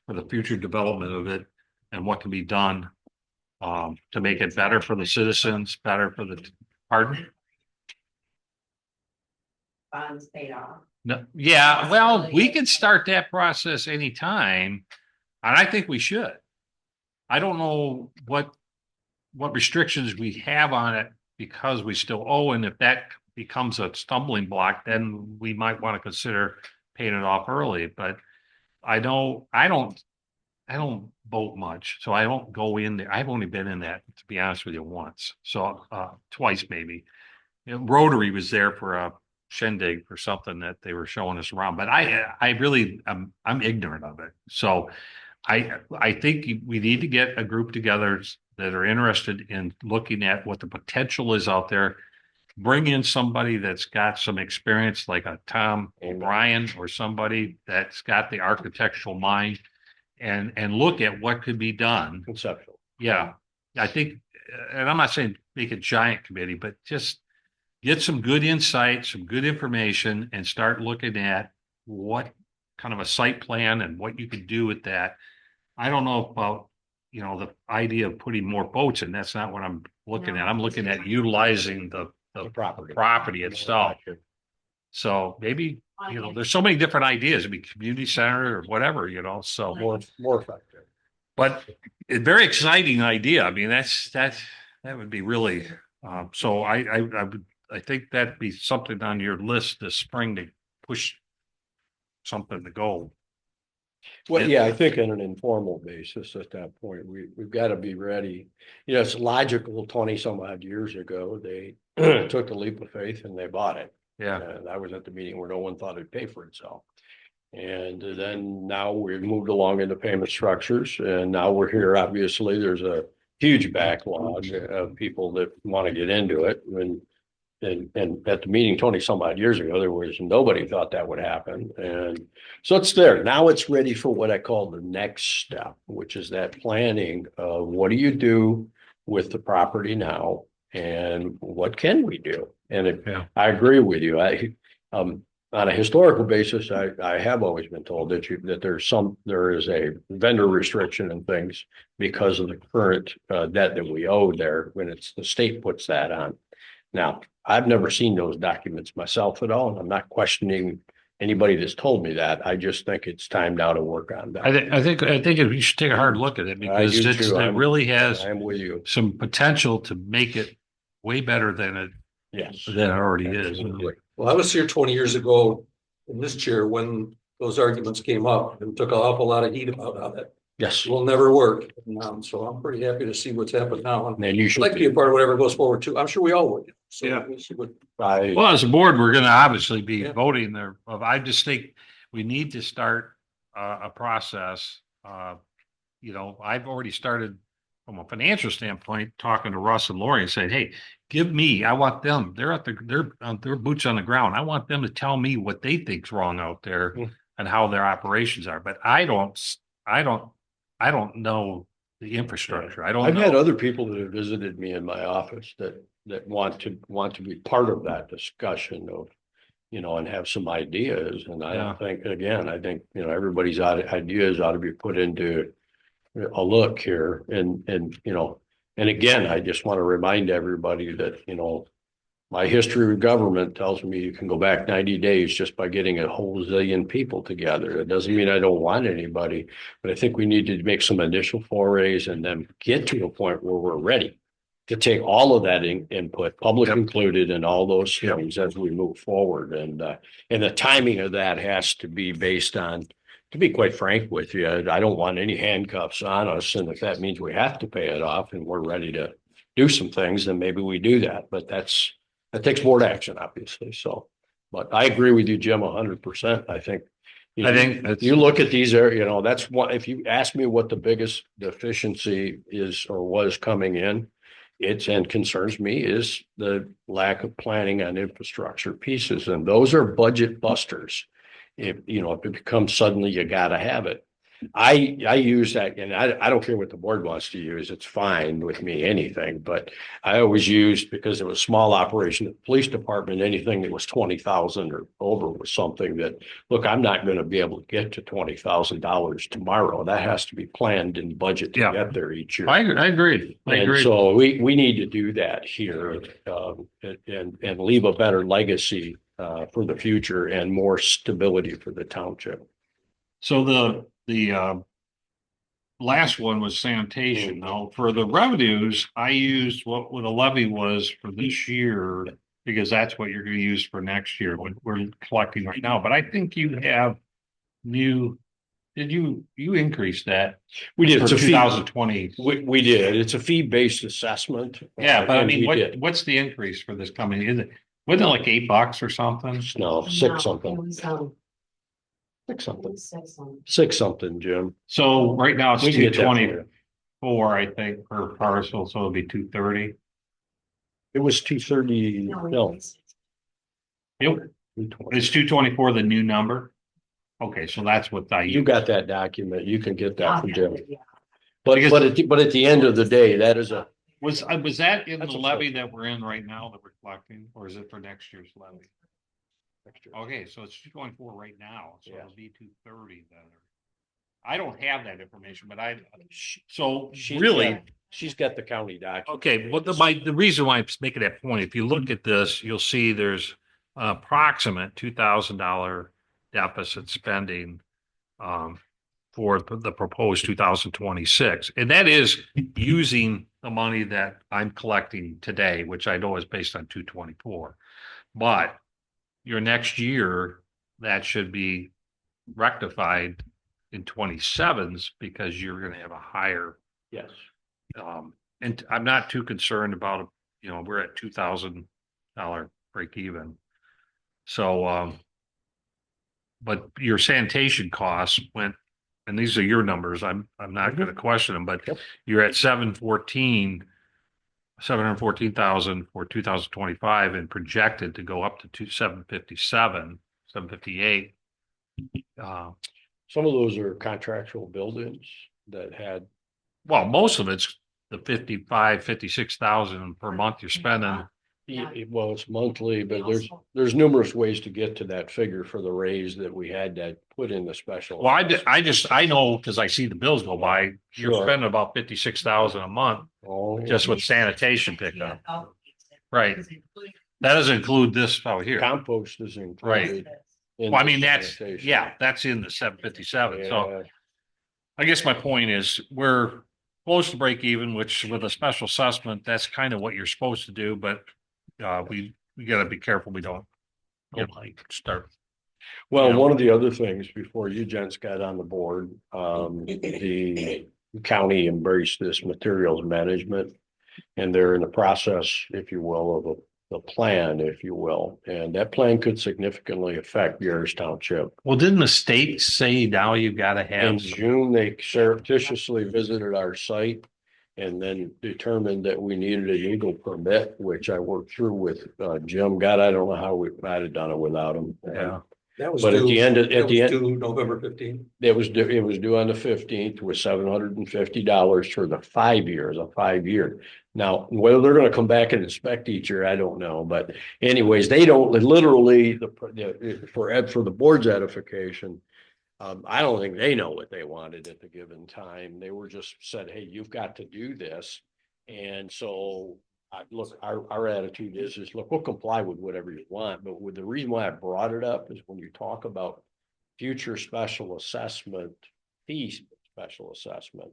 for the future development of it and what can be done to make it better for the citizens, better for the, pardon? Bonds paid off. No, yeah, well, we can start that process anytime, and I think we should. I don't know what restrictions we have on it because we still owe, and if that becomes a stumbling block, then we might want to consider paying it off early, but I know, I don't vote much, so I don't go in there. I've only been in that, to be honest with you, once, so twice maybe. You know, Rotary was there for a shindig for something that they were showing us around, but I really, I'm ignorant of it. So I think we need to get a group together that are interested in looking at what the potential is out there. Bring in somebody that's got some experience, like a Tom O'Brien or somebody that's got the architectural mind, and look at what could be done. Conceptual. Yeah, I think, and I'm not saying make a giant committee, but just get some good insight, some good information, and start looking at what kind of a site plan and what you could do with that. I don't know about, you know, the idea of putting more boats in. That's not what I'm looking at. I'm looking at utilizing the property itself. So maybe, you know, there's so many different ideas. It'd be community center or whatever, you know, so. More effective. But a very exciting idea. I mean, that would be really, so I think that'd be something on your list this spring to push something to go. Well, yeah, I think on an informal basis at that point, we've got to be ready. You know, it's logical 20 some odd years ago, they took the leap of faith and they bought it. Yeah. And I was at the meeting where no one thought it'd pay for itself. And then now we've moved along into payment structures, and now we're here. Obviously, there's a huge backlog of people that want to get into it. And at the meeting 20 some odd years ago, there was nobody thought that would happen. And so it's there. Now it's ready for what I call the next step, which is that planning of what do you do with the property now and what can we do? And I agree with you. On a historical basis, I have always been told that there is a vendor restriction and things because of the current debt that we owe there when it's the state puts that on. Now, I've never seen those documents myself at all, and I'm not questioning anybody that's told me that. I just think it's time now to work on that. I think we should take a hard look at it because it really has I'm with you. some potential to make it way better than it already is. Well, I was here 20 years ago in this chair when those arguments came up and took an awful lot of heat about how that Yes. will never work. So I'm pretty happy to see what's happened now. And And you I'd should like to be a part of whatever goes forward too. I'm sure we all would. So Yeah. we'll see what. Well, as a board, we're going to obviously be Yeah. voting there. I just think we need to start a process. You know, I've already started from a financial standpoint, talking to Russ and Lori and saying, hey, I want them, they're boots on the ground. I want them to tell me what they think's wrong out there and how their operations are. But I don't know the infrastructure. I've had other people that have visited me in my office that want to be part of that discussion of, you know, and have some ideas. And I don't think, again, I think, you know, everybody's ideas ought to be put into a look here. And, you know, and again, I just want to remind everybody that, you know, my history with government tells me you can go back 90 days just by getting a whole zillion people together. It doesn't mean I don't want anybody, but I think we need to make some initial forays and then get to a point where we're ready to take all of that input, public included, and all those things as we move forward. And the timing of that has to be based on, to be quite frank with you, I don't want any handcuffs on us. And if that means we have to pay it off and we're ready to do some things, then maybe we do that. But that takes board action, obviously. So, but I agree with you, Jim, 100%. I think, you look at these areas, you know, that's one, if you ask me what the biggest deficiency is or was coming in, and concerns me is the lack of planning on infrastructure pieces. And those are budget busters. If it becomes suddenly, you got to have it. I use that, and I don't care what the board wants to use, it's fine with me, anything, but I always used, because it was small operation, the police department, anything that was 20,000 or over was something that, look, I'm not gonna be able to get to $20,000 tomorrow. That has to be planned in budget to Yeah. get there each year. I agree. I And agree. so we need to do that here, and leave a better legacy, for the future and more stability for the township. So the last one was sanitation. Now, for the revenues, I used what the levy was for this year, because that's what you're gonna use for next year, what we're collecting right now. But I think you have did you increase that We did, for it's a two fee, thousand twenty? we did, it's a fee-based assessment. Yeah, but I and mean, we did. what's the increase for this coming? Wasn't it like $8 or something? No, No, six something, it was, six it something, was 6 something. six something, Jim. So right now it's We can get that for you. 224, I think, per parcel, so it'll be 230. It was 230, no. it's- Yep, it's 224, the new number. Okay, so that's what I You use. got that document, you can get that from Jim. Yeah. But at the end of the day, that is a, Was that in That's the a- levy that we're in right now that we're collecting, or is it for next year's levy? Okay, so it's 224 right now, so Yeah. it'll be 230 then. I don't have that information, but so really, she's got the county document. okay, well, the reason why I'm making that point, if you look at this, you'll see there's approximate $2,000 deficit spending for the proposed 2026. And that is using the money that I'm collecting today, which I know is based on 224. But your next year, that should be rectified in 27s, because you're going to have a higher, Yes. and I'm not too concerned about, we're at $2,000 break even. So, but your sanitation costs went, and these are your numbers, I'm not going to question them, but Yep. you're at 714,000 for 2025, and projected to go up to 757, 758. Some of those are contractual buildings that had, Well, most of it's the 56,000 per month you're spending. well, it's monthly, but Also- there's numerous ways to get to that figure for the raise that we had to put in the special. Well, I know, because I see the bills go by, you're Sure. spending about 56,000 a month Oh, just with sanitation pickup. Yeah. Right. That doesn't include this out here. compost is included. in Well, I the mean, that's, sanitation. yeah, that's in the 757. So Yeah. I guess my point is, we're close to break even, which with a special assessment, that's kind of what you're supposed to do, but we gotta be careful we don't start. Well, Yeah. one of the other things before you gents got on the board, the county embraced this materials management. And they're in the process, if you will, of the plan, if you will, and that plan could significantly affect Gerrish Township. Well, didn't the state say now you gotta In have, June, they surreptitiously visited our site and then determined that we needed a legal permit, which I worked through with Jim. God, I don't know how we might have done it without him. yeah, That was But at due- the end of- that at the was end- due November 15th. It was due on the 15th with $750 for the 5 years, a 5 year. Now, whether they're gonna come back and inspect each year, I don't know, but anyways, they don't literally, for the board's edification. I don't think they know what they wanted at the given time. They were just said, hey, you've got to do this. And so look, our attitude is look, we'll comply with whatever you want, but with the reason why I brought it up is when you talk about future special assessment, fee special assessment.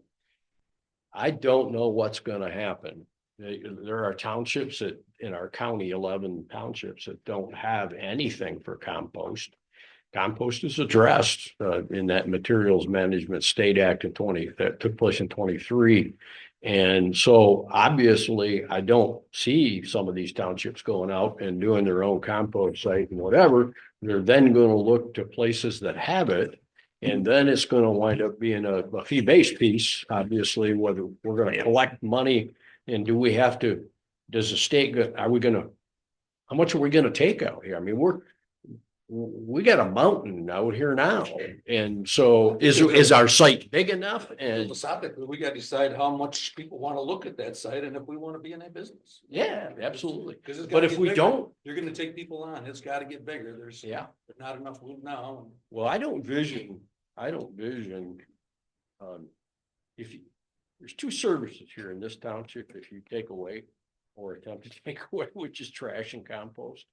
I don't know what's gonna happen. There are townships in our county, 11 townships that don't have anything for compost. Compost is addressed in that Materials Management State Act that took place in 23. And so obviously, I don't see some of these townships going out and doing their own compost site and whatever. They're then going to look to places that have it. And then it's going to wind up being a fee-based piece, obviously, whether we're going to collect money and does the state, how much are we going to take out here? I mean, we got a mountain out here now. And so is our site big enough? And Philosophically, we gotta decide how much people wanna look at that site and if we wanna be in that business. yeah, absolutely. 'Cause it's But gotta if get we bigger. don't, You're gonna take people on, it's gotta get bigger, there's yeah, not enough room now. well, I don't vision, um, if you, there's two services here in this township, if you take away or attempt to take away, which is trash and compost.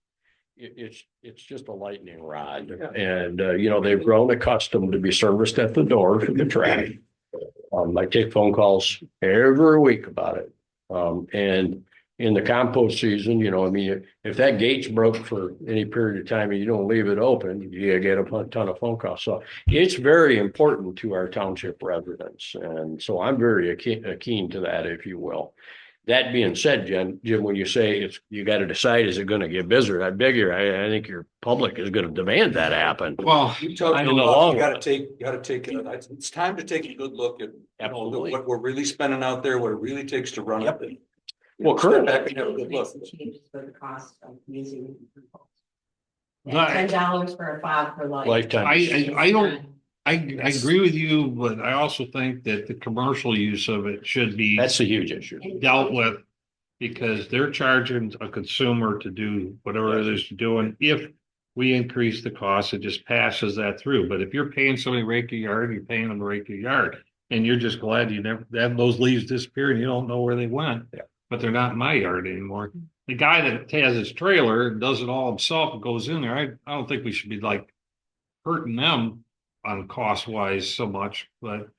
It's just a lightning rod and, you know, they've grown accustomed to be serviced at the door for the trash. I take phone calls every week about it. And in the compost season, you know, I mean, if that gate's broke for any period of time and you don't leave it open, you get a ton of phone calls. So it's very important to our township residents. And so I'm very keen to that, if you will. That being said, Jim, when you say it's, you got to decide, is it going to get busier? I think your public is going to demand that happen. Well, You talk In to the you long gotta run. take, it's time to take a good look at, you know, Absolutely. what we're really spending out there, what it really takes to run Yep. it. Well, Step currently, back and have a good Make look. some changes for the cost of using. But- $10 for a fob for life. lifetime. I don't, I agree with you, but I also think that the commercial use of it should be That's a huge issue. dealt with. Because they're charging a consumer to do whatever it is you're doing. If we increase the cost, it just passes that through. But if you're paying somebody to rake your yard, you're paying them to rake your yard. And you're just glad you never, that those leaves disappeared and you don't know where they went. Yeah. But they're not in my yard anymore. The guy that has his trailer and does it all himself and goes in there, I don't think we should be like hurting them on cost wise so much, but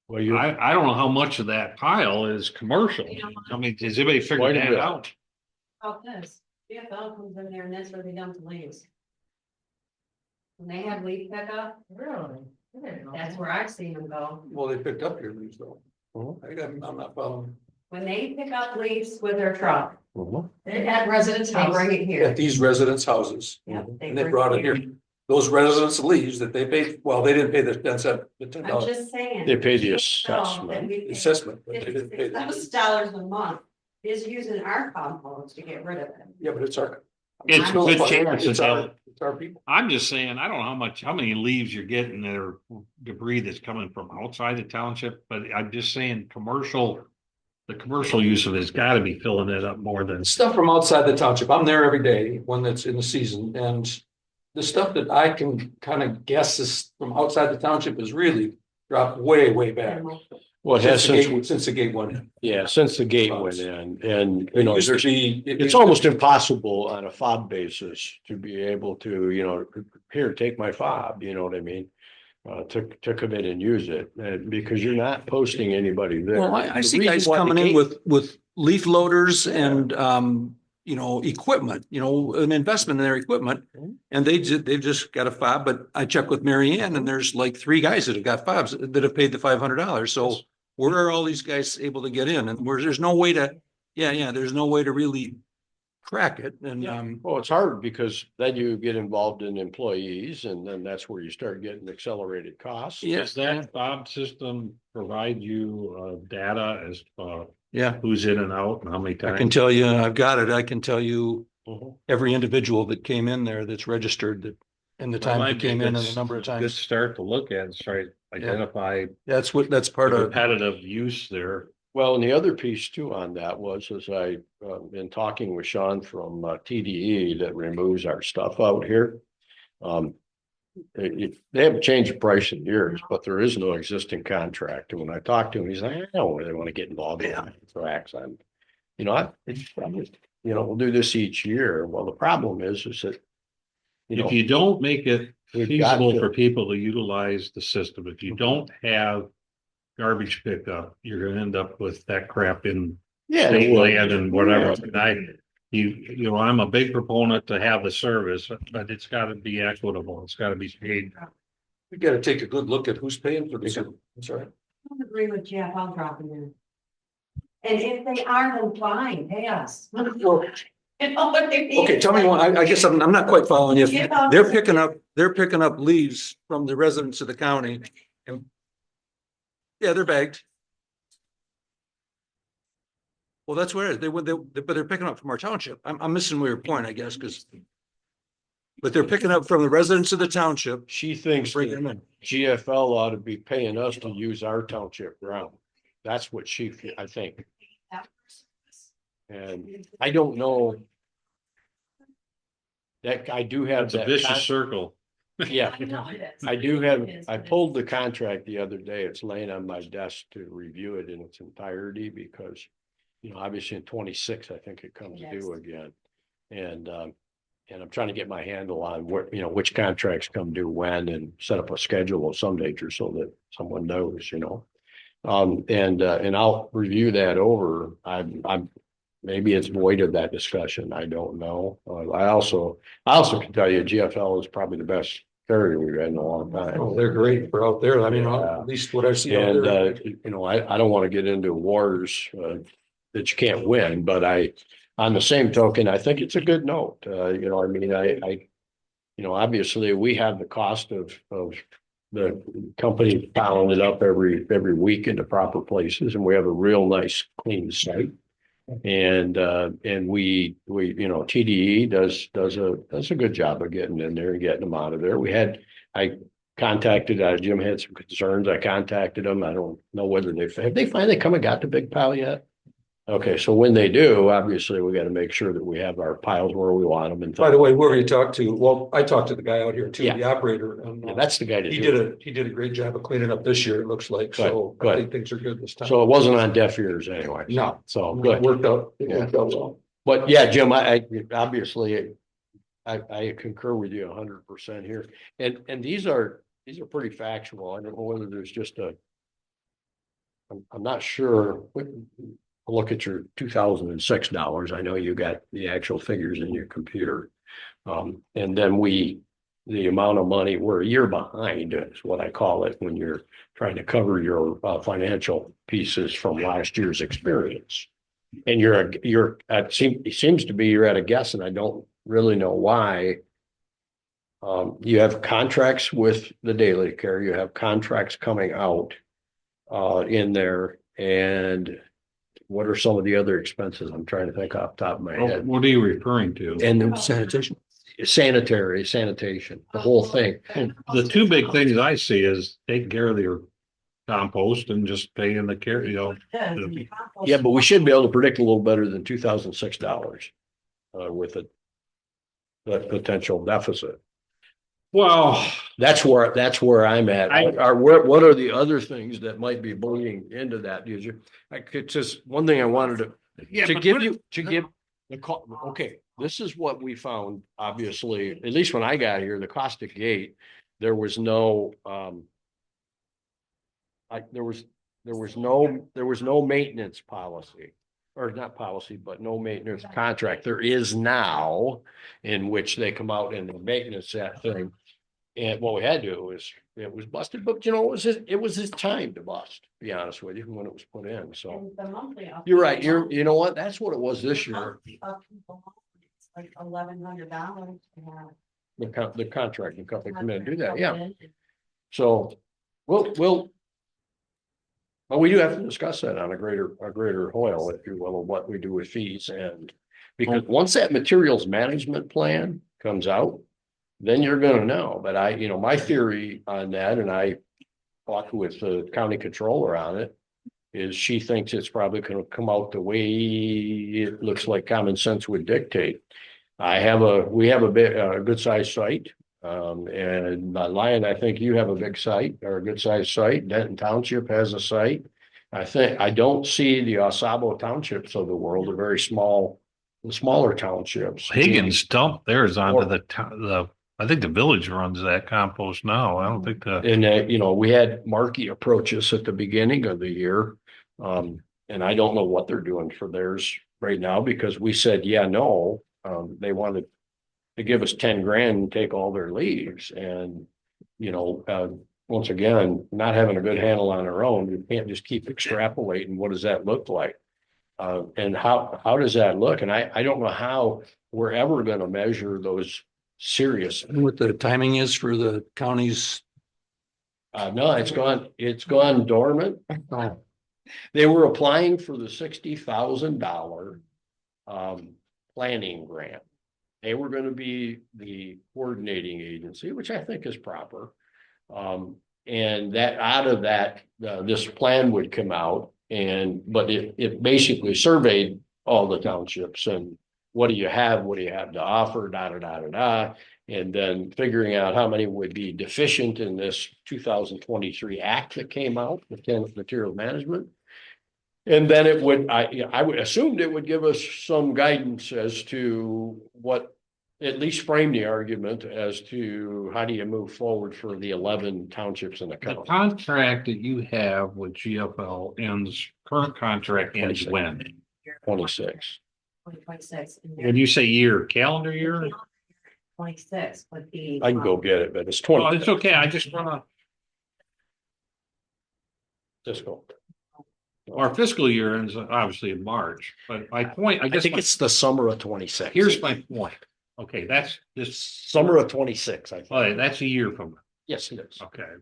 Well, you, I don't know how much of that pile is commercial. I mean, has anybody Quite figured a that bit. out? How this, GFL comes in there and that's where they dump the leaves. When they have leaf pickup, Really? that's where I've seen them go. Well, they picked up your leaves though. Mhm. I'm not following. When they pick up leaves with their truck, Mhm. At residence they house. bring it At here. these residents' houses, Yeah, and they brought it here. Those residents' leaves that they paid, well, they didn't pay the $10. I'm just saying. They pay the GFL that assessment. we pay Assessment, but they didn't pay the. $56 a month is using our compost to get rid of it. Yeah, but it's our. It's a good chance It's that our, they'll- it's our people. I'm just saying, I don't know how many leaves you're getting that are debris that's coming from outside the township, but I'm just saying, the commercial use of it's gotta be filling it up more than. Stuff from outside the township. I'm there every day when it's in the season, and the stuff that I can kind of guess is from outside the township is really dropped way, way back. Well, it has Since the gate went in. yeah, since the gate went in and, you It know, used to there's, be. it's almost impossible on a fob basis to be able to, you know, here, take my fob, you know what I mean? To come in and use it, because you're not posting anybody there. Well, I The see reason guys why the coming in gate- with leaf loaders and, you know, equipment, you know, an investment in their equipment. Mhm. And they've just got a fob, but I checked with Mary Ann and there's like 3 guys that have got fobs that have paid the $500. So Yes. where are all these guys able to get in? And there's no way to, there's no way to really crack it. And, Well, it's hard because then you get involved in employees and then that's where you start getting accelerated costs. Yeah. Does that fob system provide you data as yeah, who's in and out and how many I can times? tell you, I've got it. I can tell you Mhm. every individual that came in there that's registered that and the time they came in and the number of Good times. start to look at and try to identify That's the part of, repetitive use there. Well, and the other piece too on that was, as I been talking with Sean from TDE that removes our stuff out here. They haven't changed the price in years, but there is no existing contract. And when I talked to him, he's like, I don't really want to get involved in contracts. I'm just, you know, we'll do this each year. Well, the problem is that, you know, If you don't make it we've got feasible to- for people to utilize the system, if you don't have garbage pickup, you're gonna end up with that crap in yeah, state well, land and whatever. And I'm a big proponent to have the service, but it's gotta be equitable. It's gotta be paid. we gotta take a good look at who's paying for this. I'm sorry. I don't agree with Jeff, I'll drop in there. And if they are, then fine, pay us. Well, You know what I mean? okay, tell me one, I guess I'm not quite following you. Give us- They're picking up leaves from the residents of the county. And yeah, they're bagged. Well, that's where it is. But they're picking up from our township. I'm missing your point, I guess, because But they're picking up from the residents of the township. She thinks Bring them that in. GFL ought to be paying us to use our township ground. That's what I think. And I don't know. That I do have It's a that. vicious circle. Yeah, I do have, I pulled the contract the other day. It's laying on my desk to review it in its entirety because, obviously in 26, I think it comes due again. And I'm trying to get my handle on what, which contracts come due when and set up a schedule of some nature so that someone knows, and I'll review that over. I'm maybe it's void of that discussion. I don't know. I also can tell you GFL is probably the best carrier we've had in a long time. Oh, they're great for out there. I mean, Yeah. at least what I've seen out And, there. I don't want to get into wars, that you can't win, but on the same token, I think it's a good note. Obviously we have the cost of the company piling it up every week into proper places, and we have a real nice clean site. And we TDE does a good job of getting in there and getting them out of there. I contacted, Jim had some concerns. I contacted them. I don't know whether have they finally come and got the big pile yet? Okay, so when they do, obviously we got to make sure that we have our piles where we want them. And By the way, whoever you talk to, well, I talked to the guy out here too, Yeah. the operator. And, Yeah, that's the guy to he do did it. he did a great job of cleaning up this year, it looks like. So Good, I good. think things are good this time. So it wasn't on deaf ears anyway. No. So It good. worked out. It Yeah. worked out well. But yeah, Jim, I obviously, I concur with you 100% here. And these are pretty factual. I don't know whether there's just I'm not sure. Look at your 2006 dollars. I know you got the actual figures in your computer. And then the amount of money, we're a year behind is what I call it when you're trying to cover your financial pieces from last year's experience. And it seems to be you're at a guess, and I don't really know why. You have contracts with the daily care, you have contracts coming out in there, and what are some of the other expenses? I'm trying to think off the top of my head. What are you referring to? And Sanitation. sanitation, the whole thing. The two big things I see is taking care of your compost and just paying the care, Yeah, but we should be able to predict a little better than 2006 dollars with that potential deficit. Well, That's where I'm at. What are the other things that might be bleeding into that? I could just, one thing I wanted to give the call. Okay, this is what we found, obviously, at least when I got here, the caustic gate, there was no, there was no maintenance policy. Or not policy, but no maintenance contract. There is now, in which they come out and they maintenance that thing. And what we had to do was, it was busted, but it was his time to bust, to be honest with you, when it was put in. So And the monthly. you're right. You know what? That's what it was this year. It's like $1,100 to have. The contracting company come in and do that. Yeah. So we'll. But we do have to discuss that on a greater whole, if you will, of what we do with fees, and because once that materials management plan comes out, then you're gonna know. But my theory on that, and I talked with the county controller on it, is she thinks it's probably gonna come out the way it looks like common sense would dictate. We have a good sized site. And Lion, I think you have a big site or a good sized site. Denton Township has a site. I don't see the Osabo Townships of the world, the smaller townships. Higgins dumped theirs onto I think the village runs that compost now. I don't think And we had Markey approach us at the beginning of the year. And I don't know what they're doing for theirs right now, because we said, no. They wanted to give us 10 grand and take all their leaves. And, once again, not having a good handle on our own, you can't just keep extrapolating. What does that look like? And how does that look? And I don't know how we're ever going to measure those serious. And what the timing is for the counties. No, it's gone dormant. They were applying for the $60,000 planning grant. they were gonna be the coordinating agency, which I think is proper. And that out of that, this plan would come out but it basically surveyed all the townships and what do you have? What do you have to offer? Da, da, da, da, da. And then figuring out how many would be deficient in this 2023 act that came out, the material management. And then it would, I would assumed it would give us some guidance as to what, at least frame the argument as to how do you move forward for the 11 townships in the The county. contract that you have with GFL ends, current contract ends 26. when? 26. 2026. When you say year, calendar year? 26 would be. I can go get it, but it's Oh, 20. it's okay. I just wanna, Just go. our fiscal year ends obviously in March, but my point, I I guess, think it's the summer of 26. here's my point. Okay, that's this, Summer of 26, I think. oh, that's a year from now. Yes, it is. Okay.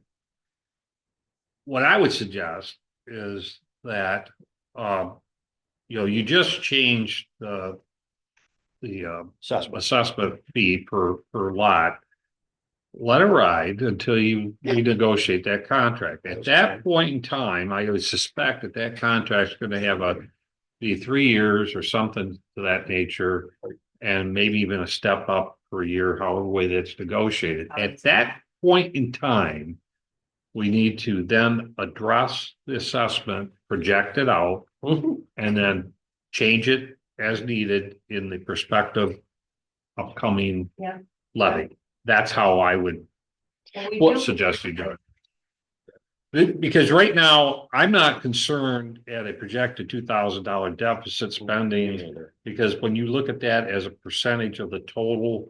What I would suggest is that, you just changed the Assessment. assessment fee per lot. Let it ride until you renegotiate that contract. At that point in time, I would suspect that that contract's gonna have be 3 years or something to that nature. And maybe even a step up per year, however way that's negotiated. At that point in time, we need to then address the assessment, project it out, Mhm. and then change it as needed in the perspective upcoming Yeah. levy. That's how I would And we What do- suggest you do it. Because right now, I'm not concerned at a projected $2,000 deficit spending, because when you look at that as a percentage of the total,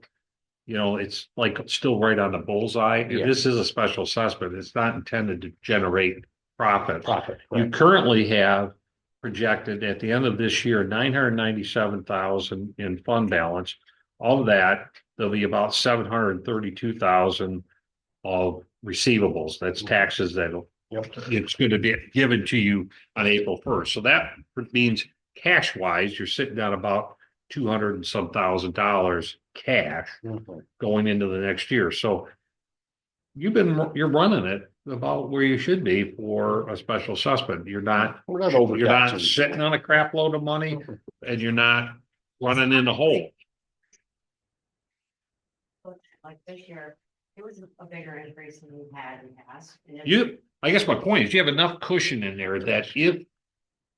it's like still right on the bullseye. If Yeah. this is a special assessment, it's not intended to generate profit. Profit. You Right. currently have projected at the end of this year, 997,000 in fund balance. Of that, there'll be about 732,000 of receivables. That's taxes that'll, Yep. it's going to be given to you on April 1st. So that means cash wise, you're sitting at about 200 and some $1,000 cash Mhm. going into the next year. So you're running it about where you should be for a special assessment. We're not over. You're not sitting on a crap load of money, and you're not running in the hole. Like this year, it was a bigger increase than we've had in the past. And it's- I guess my point is you have enough cushion in there that if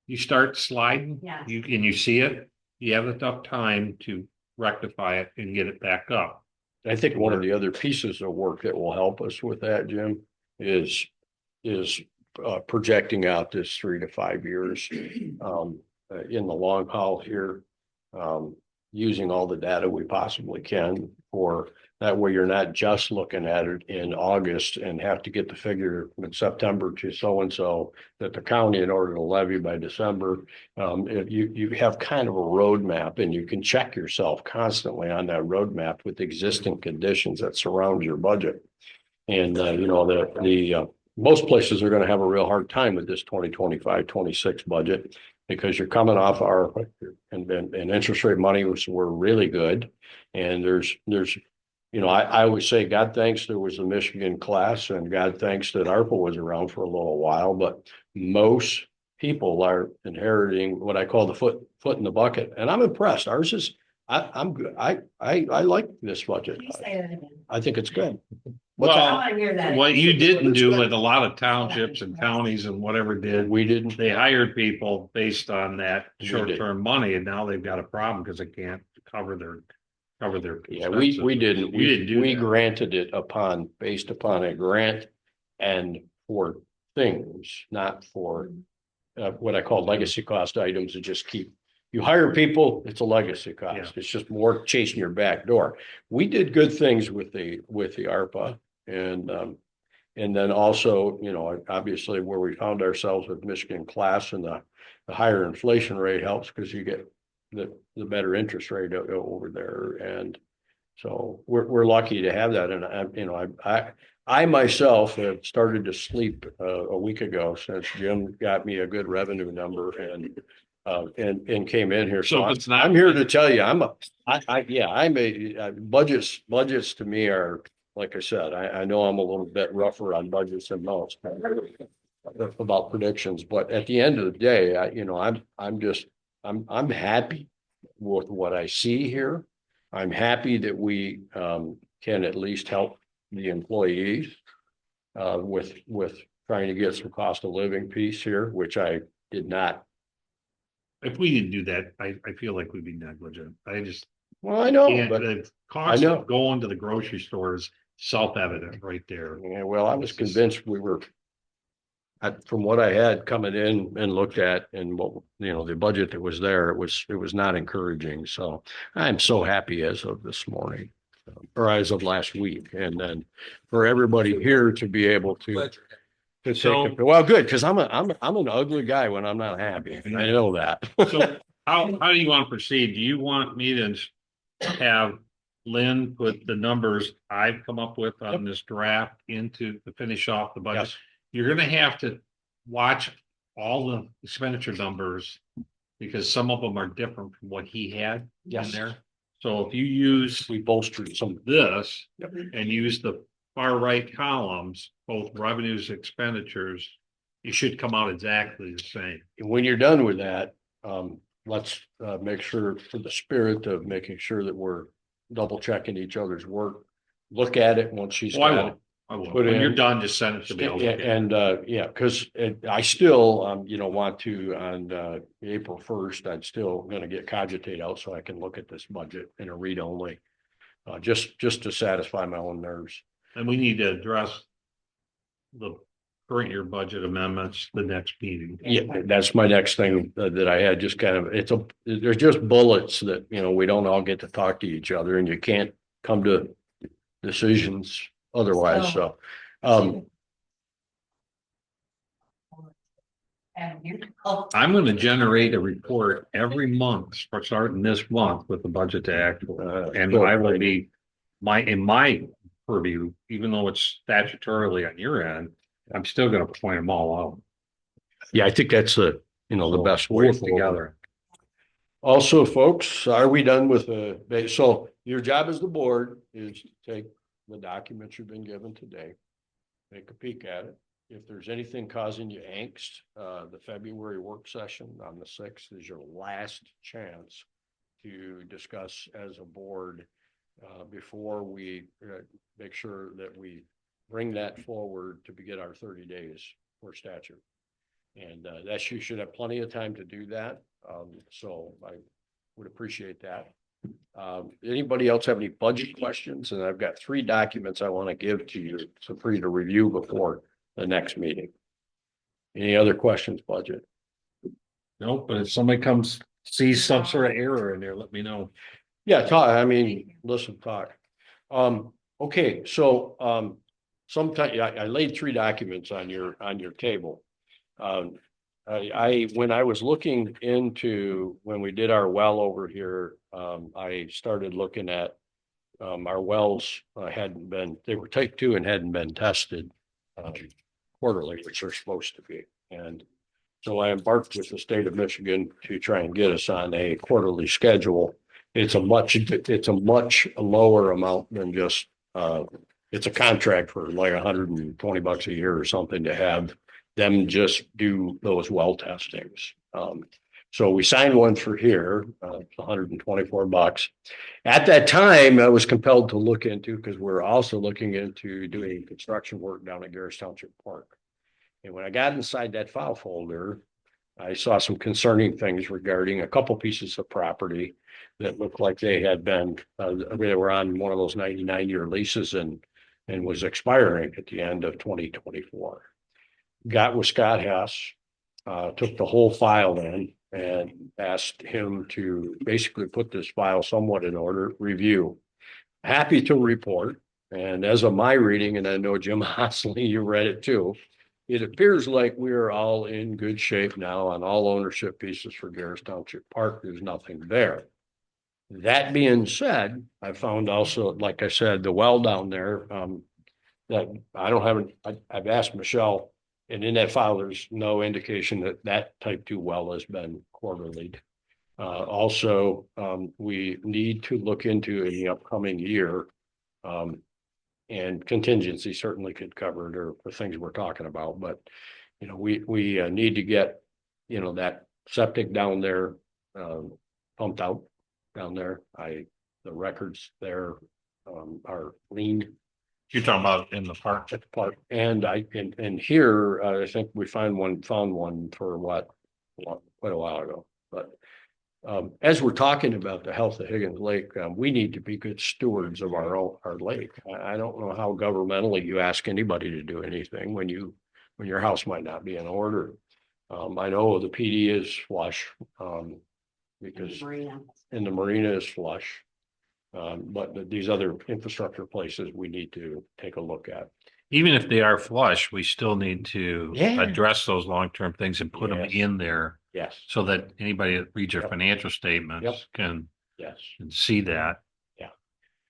you start sliding, Yeah. and you see it, you have enough time to rectify it and get it back up. I think one of the other pieces of work that will help us with that, Jim, is projecting out this 3 to 5 years in the long haul here. Using all the data we possibly can for that way, you're not just looking at it in August and have to get the figure in September to so-and-so that the county in order to levy by December. You have kind of a roadmap and you can check yourself constantly on that roadmap with existing conditions that surround your budget. And most places are going to have a real hard time with this 2025-26 budget because you're coming off and interest rate money were really good. And there's I always say, God thanks there was a Michigan class and God thanks that ARPA was around for a little while, but most people are inheriting what I call the foot in the bucket. And I'm impressed. Ours is, I'm good. I like this budget. Can you say that again? I think it's good. Well, I want to hear that. What you didn't do with a lot of townships and counties and whatever did, We didn't. they hired people based on that We did. short-term money, and now they've got a problem because they can't cover their. Yeah, we didn't. You didn't do We that. granted it based upon a grant and for things, not for what I call legacy cost items that just you hire people, it's a legacy cost. Yeah. It's just more chasing your back door. We did good things with the ARPA and then also, obviously where we found ourselves with Michigan class and the higher inflation rate helps because you get the better interest rate over there. And so we're lucky to have that. And I myself have started to sleep a week ago since Jim got me a good revenue number and and came in here. So So if it's not- I'm here to tell you, budgets to me are, like I said, I know I'm a little bit rougher on budgets than most about predictions, but at the end of the day, I'm happy with what I see here. I'm happy that we, can at least help the employees, with trying to get some cost of living piece here, which I did not. If we didn't do that, I feel like we'd be negligent. I just, Well, I know, and but the cost know. of going to the grocery store is self-evident right there. yeah, well, I was convinced we were. From what I had coming in and looked at and what, the budget that was there, it was not encouraging. So I'm so happy as of this morning, or as of last week. And then for everybody here to be able to So- take, well, good, because I'm an ugly guy when I'm not happy. I know that. So how do you want to proceed? Do you want me to have Lynn put the numbers I've come up with on this draft into to finish off the budget? Yes. You're gonna have to watch all the expenditure numbers because some of them are different from what he had in Yes. there. So if you use We bolstered some. this Yep. and use the far right columns, both revenues, expenditures, it should come out exactly the same. And when you're done with that, let's make sure, for the spirit of making sure that we're double checking each other's work. Look at it once she's Oh, I got will. it. I will. Put When you're in- done, just send it to me. I'll look at it. And yeah, because I still, want to, on April 1st, I'm still gonna get cogitate out so I can look at this budget in a read only. Just to satisfy my own nerves. And we need to address the current year budget amendments the next meeting. Yeah, that's my next thing that I had, just kind of, there's just bullets that, we don't all get to talk to each other and you can't come to decisions otherwise, so. And you, oh, I'm gonna generate a report every month, starting this month with the budget to actual. And I will be, in my purview, even though it's statutorily on your end, I'm still gonna point them all out. Yeah, I think that's the best way Work forward. together. Also, folks, are we done with so your job as the board is to take the documents you've been given today, take a peek at it. If there's anything causing you angst, the February work session on the 6th is your last chance to discuss as a board, before we make sure that we bring that forward to begin our 30 days for statute. And you should have plenty of time to do that. So I would appreciate that. Anybody else have any budget questions? And I've got 3 documents I want to give to you, so for you to review before the next meeting. Any other questions, budget? Nope, but if somebody sees some sort of error in there, let me know. Yeah, talk, listen, talk. Okay, so, sometime, I laid 3 documents on your table. When I was looking into, when we did our well over here, I started looking at, our wells, they were type 2 and hadn't been tested, quarterly, which they're supposed to be. And so I embarked with the state of Michigan to try and get us on a quarterly schedule. It's a much lower amount than just, it's a contract for like $120 a year or something to have them just do those well testings. So we signed one for here, $124. At that time, I was compelled to look into, because we're also looking into doing construction work down at Gerrish Township Park. And when I got inside that file folder, I saw some concerning things regarding a couple pieces of property that looked like they had been, they were on one of those 99-year leases and was expiring at the end of 2024. Got with Scott Hess, took the whole file in and asked him to basically put this file somewhat in order, review. Happy to report, and as of my reading, and I know Jim Hosley, you read it too, it appears like we are all in good shape now on all ownership pieces for Gerrish Township Park. There's nothing there. That being said, I found also, like I said, the well down there, that I don't have, I've asked Michelle And in that file, there's no indication that that type 2 well has been quarterly. Also, we need to look into in the upcoming year. And contingency certainly could cover it or for things we're talking about, but you know, we need to get, you know, that septic down there, pumped out down there. The records there, are lean. You're talking about in the park. At the park, and and here, I think we found one for what, quite a while ago, but. As we're talking about the health of Higgins Lake, we need to be good stewards of our lake. I don't know how governmentally you ask anybody to do anything when your house might not be in order. I know the PD is flush, because Marina. and the marina is flush. But these other infrastructure places we need to take a look at. Even if they are flush, we still need to Yeah. address those long-term things and put them Yes. in there Yes, so that anybody that reads your Yep. financial statements Yep. can yes. see that.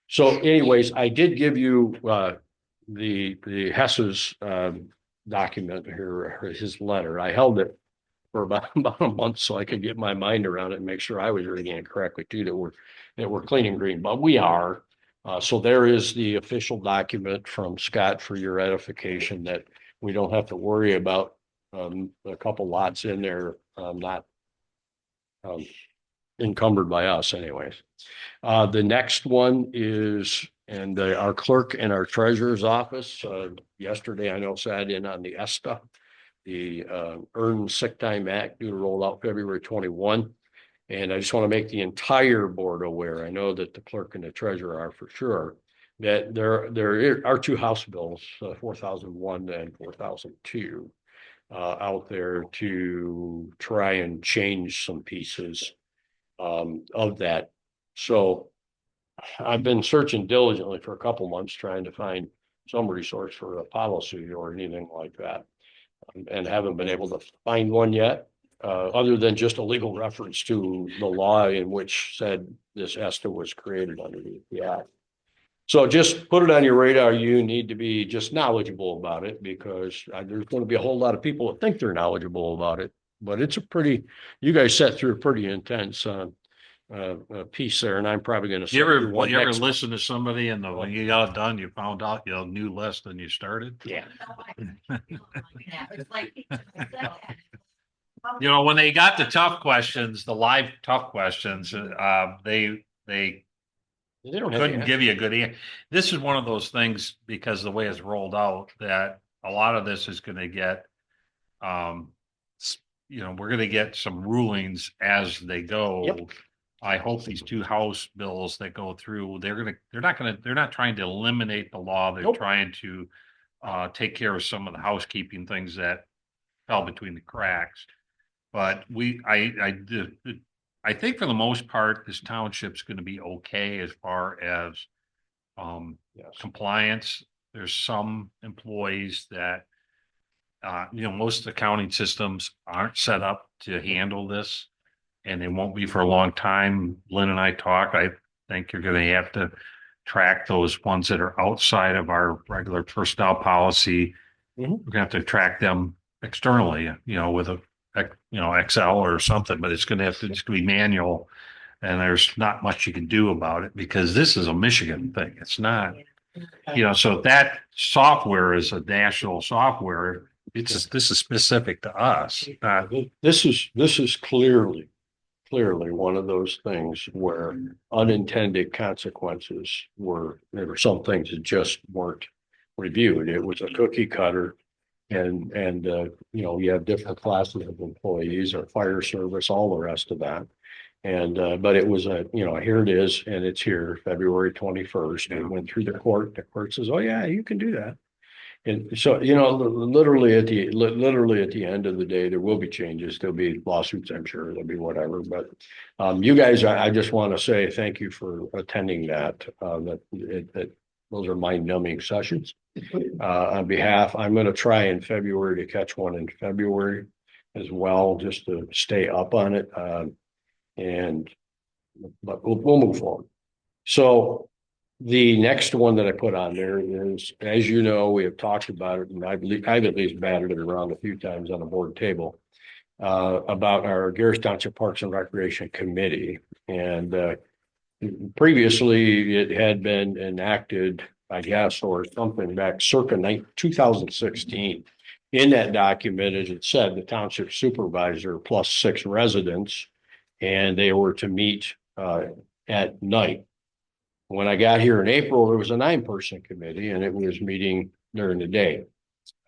So anyways, I did give you the Hess's document here, his letter. I held it for about a month so I could get my mind around it and make sure I was reading it correctly too, that we're clean and green, but we are. So there is the official document from Scott for your edification that we don't have to worry about a couple lots in there not encumbered by us anyways. The next one is, and our clerk and our treasurer's office, yesterday I know sat in on the ESTA, the Earned Sick Time Act due to roll out February 21. And I just want to make the entire board aware. I know that the clerk and the treasurer are for sure that there are 2 House bills, 4001 and 4002, out there to try and change some pieces of that. So I've been searching diligently for a couple months trying to find some resource for a policy or anything like that, and haven't been able to find one yet, other than just a legal reference to the law in which said this ESTA was created under the act. So just put it on your radar. You need to be just knowledgeable about it, because there's going to be a whole lot of people that think they're knowledgeable about it, but it's you guys set through a pretty intense piece there, and I'm probably going to. You ever listen to somebody and when you got it done, you found out you knew less than you started? Yeah. You know, when they got the tough questions, the live tough questions, they don't have couldn't give you a good answer. This is one of those things, because the way it's rolled out, that a lot of this is going to get, you know, we're going to get some rulings as they go. Yep. I hope these 2 House bills that go through, they're not trying to eliminate the law. They're Nope. trying to take care of some of the housekeeping things that fell between the cracks. But I think for the most part, this township's going to be okay as far as Yes. compliance. There's some employees that you know, most of the accounting systems aren't set up to handle this, and they won't be for a long time. Lynn and I talked. I think you're going to have to track those ones that are outside of our regular personnel policy. Mhm. We're going to have to track them externally, you know, with a Excel or something, but it's going to be manual, and there's not much you can do about it because this is a Michigan thing. It's not, you know, so that software is a national software. This is specific to us. This is clearly one of those things where unintended consequences there were some things that just weren't reviewed. It was a cookie cutter. And you know, you have different classes of employees or fire service, all the rest of that. And but it was you know, here it is, and it's here February 21st, and went through the court. The court says, oh yeah, you can do that. And so, you know, literally at the end of the day, there will be changes. There'll be lawsuits, I'm sure. There'll be whatever. But you guys, I just want to say thank you for attending that. Those are mind-numbing sessions. On behalf, I'm going to try in February to catch one in February as well, just to stay up on it. But we'll move forward. So The next one that I put on there is, as you know, we have talked about it, and I've at least batted it around a few times on the board table. About our Gerrish Township Parks and Recreation Committee. And previously it had been enacted, I guess, or something back circa 2016. In that document, as it said, the township supervisor plus 6 residents, and they were to meet at night. When I got here in April, there was a 9-person committee and it was meeting during the day.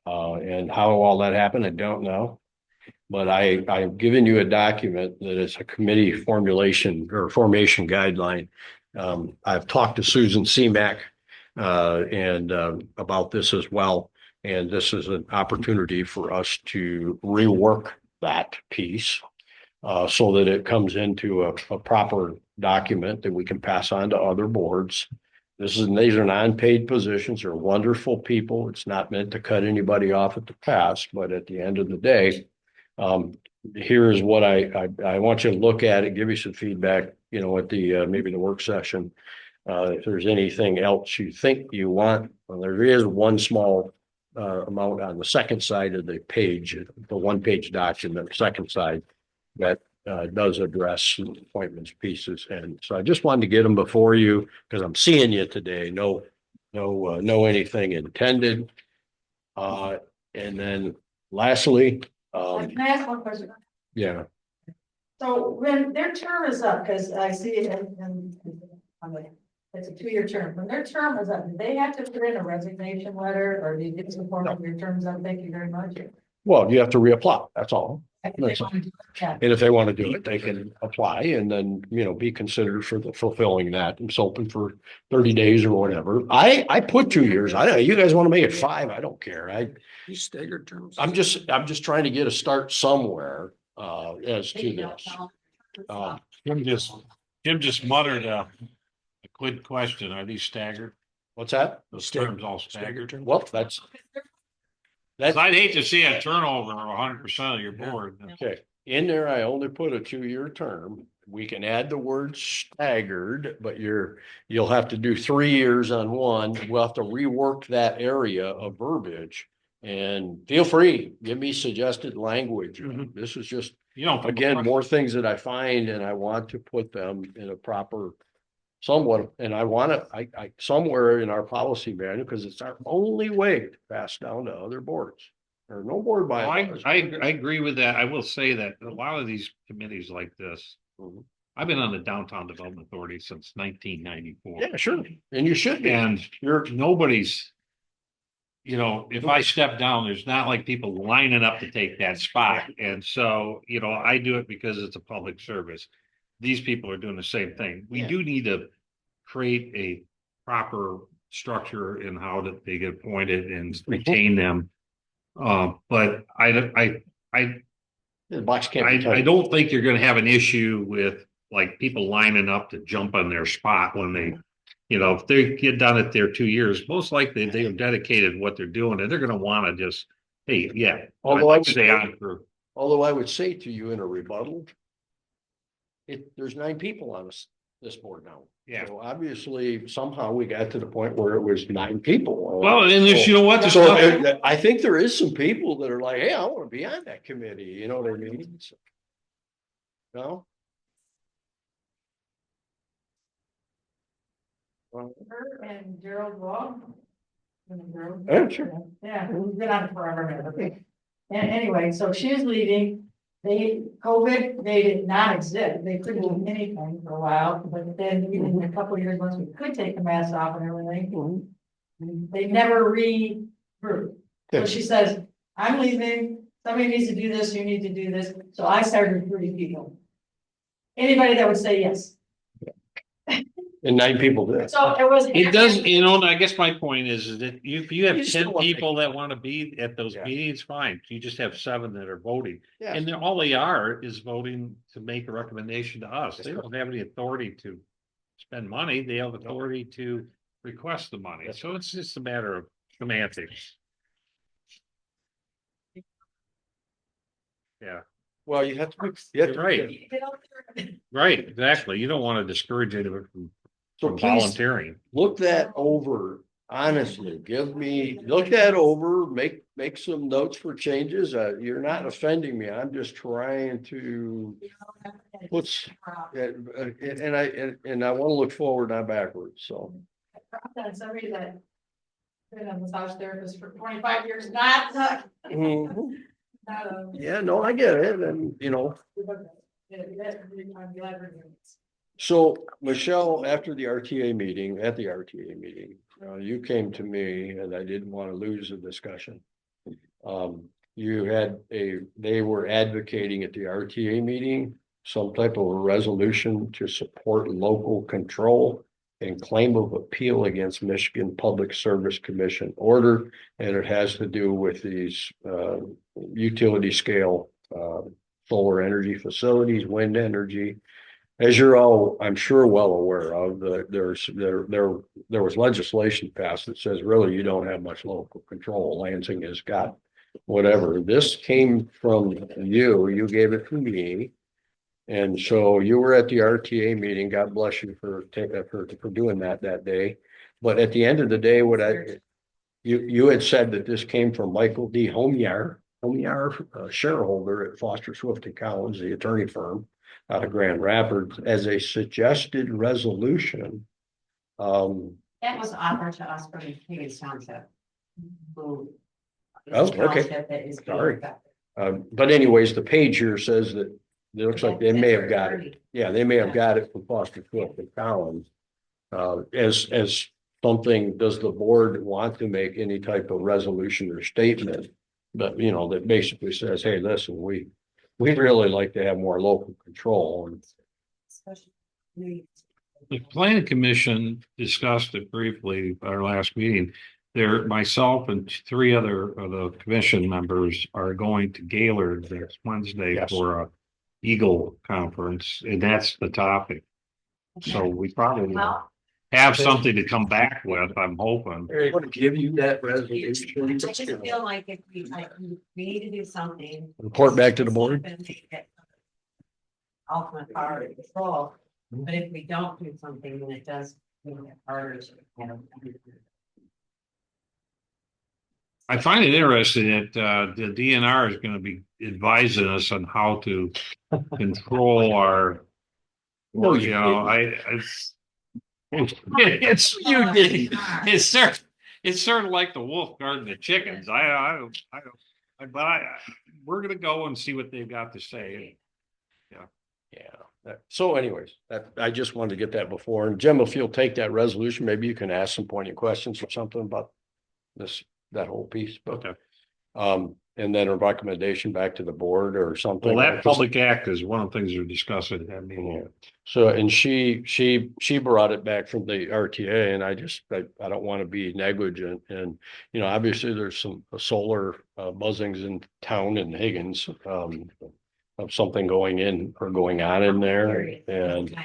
And how all that happened, I don't know. But I've given you a document that is a committee formulation or formation guideline. I've talked to Susan Seemack and about this as well. And this is an opportunity for us to rework that piece so that it comes into a proper document that we can pass on to other boards. These are non-paid positions. They're wonderful people. It's not meant to cut anybody off at the pass, but at the end of the day, here is what I want you to look at it, give you some feedback, you know, at the maybe the work session. If there's anything else you think you want, well, there is one small amount on the second side of the page, the 1-page document, second side that does address appointments pieces. And so I just wanted to get them before you because I'm seeing you today. No anything intended. And then lastly, Can I ask one question? yeah, So when their term is up, because I see it it's a 2-year term. When their term is up, do they have to put in a resignation letter or do you get support of your terms up? Thank you very much. well, you have to reapply. That's all. If they want to do it, yeah. And if they want to do it, they can apply and then, you know, be considered for fulfilling that. It's open for 30 days or whatever. I put 2 years. I don't know. You guys want to make it 5? I don't care. These staggered terms. I'm just trying to get a start somewhere as to this. Jim just muttered a quick question. Are these staggered? What's that? Those terms all staggered? Well, that's 'Cause I'd hate to see a turnover of 100% of your board. okay. In there, I only put a 2-year term. We can add the word staggered, but you'll have to do 3 years on one. We'll have to rework that area of verbiage. And feel free, give me suggested language. Mhm. This is just, You know, again, more things that I find and I want to put them in a proper somewhat, and I want to, I somewhere in our policy manual, because it's our only way to pass down to other boards. Or no board by. I agree with that. I will say that a lot of these committees like this, Mhm. I've been on the Downtown Development Authority since 1994. Yeah, sure. And you should be. And nobody's, you know, if I step down, there's not like people lining up to take that spot. And so, you know, I do it because it's a public service. These people are doing the same thing. We do need to create a proper structure in how that they get appointed and retain them. But The box can't be I tight. don't think you're gonna have an issue with like people lining up to jump on their spot when they, you know, if they get done at their 2 years, most likely they are dedicated to what they're doing and they're gonna wanna just, hey, yeah. Although I would stay on for. Although I would say to you in a rebuttal, there's 9 people on this board now. Yeah. So obviously somehow we got to the point where it was 9 people. Well, and there's, you know what? There's So nothing- I think there is some people that are like, hey, I want to be on that committee. You know what I mean? So, no? Well, Her and Gerald Law. Yeah, sure. Yeah, we've been on it forever now, okay. And anyway, so she's leaving. COVID, they did not exist. They couldn't do anything for a while, but then even a couple of years, once we could take the mask off and everything, they never re-approved. So she says, I'm leaving, somebody needs to do this, you need to do this. So I started recruiting people. Anybody that would say yes. And 9 people did. So it was. It does, you know, I guess my point is that if you have You still 10 want people that want to be at those Yeah. meetings, fine. You just have 7 that are voting. Yeah. And all they are is voting to make a recommendation to us. They don't have any authority to spend money. They have authority to request the money. So it's just a matter of semantics. Yeah, Well, you have to. you're right. Right, exactly. You don't want to discourage anyone from So from please volunteering. look that over, honestly, look that over, make some notes for changes. You're not offending me. I'm just trying to and I want to look forward, not backwards, so. Somebody that been a massage therapist for 25 years, not. Mhm. Not a. Yeah, no, I get it, and I'm glad we're doing this. so Michelle, after the RTA meeting, you came to me and I didn't want to lose the discussion. They were advocating at the RTA meeting, some type of a resolution to support local control and claim of appeal against Michigan Public Service Commission order. And it has to do with these, utility scale, solar energy facilities, wind energy. As you're all, I'm sure, well aware of, there was legislation passed that says really you don't have much local control. Lansing has got whatever. This came from you gave it to me. And so you were at the RTA meeting. God bless you for doing that day. But at the end of the day, you had said that this came from Michael D. Homeyar, shareholder at Foster Swift and Collins, the attorney firm out of Grand Rapids, as a suggested resolution. That was offered to us from Gerrish Township. Who is Oh, a okay. township that is being Sorry. affected. But anyways, the page here says that it looks like they may have got it. Yeah, they may have got it from Foster Swift and Collins. As something, does the board want to make any type of resolution or statement? But that basically says, hey, listen, we'd really like to have more local control. And The planning commission discussed it briefly at our last meeting. Myself and three other of the commission members are going to Gaylord next Wednesday Yes. for a Eagle conference, and that's the topic. So we probably Well, have something to come back with, I'm hoping. I want to give you that I resolution. just feel like if we need to do something. Report back to the board. Ultimate power to control, but if we don't do something, then it does make it harder to. I find it interesting that the DNR is going to be advising us on how to control our. No, You know, it's you did. It's sort of like the wolf guarding the chickens. We're gonna go and see what they've got to say. Yeah. So anyways, I just wanted to get that before. And Jim, if you'll take that resolution, maybe you can ask some pointed questions or something about that whole piece. But and then a recommendation back to the board or something. Well, that public act is one of the things we're discussing. I mean, Yeah. So, and she brought it back from the RTA, and I don't want to be negligent. And, obviously there's some solar buzzings in town in Higgins, of something going on in there. And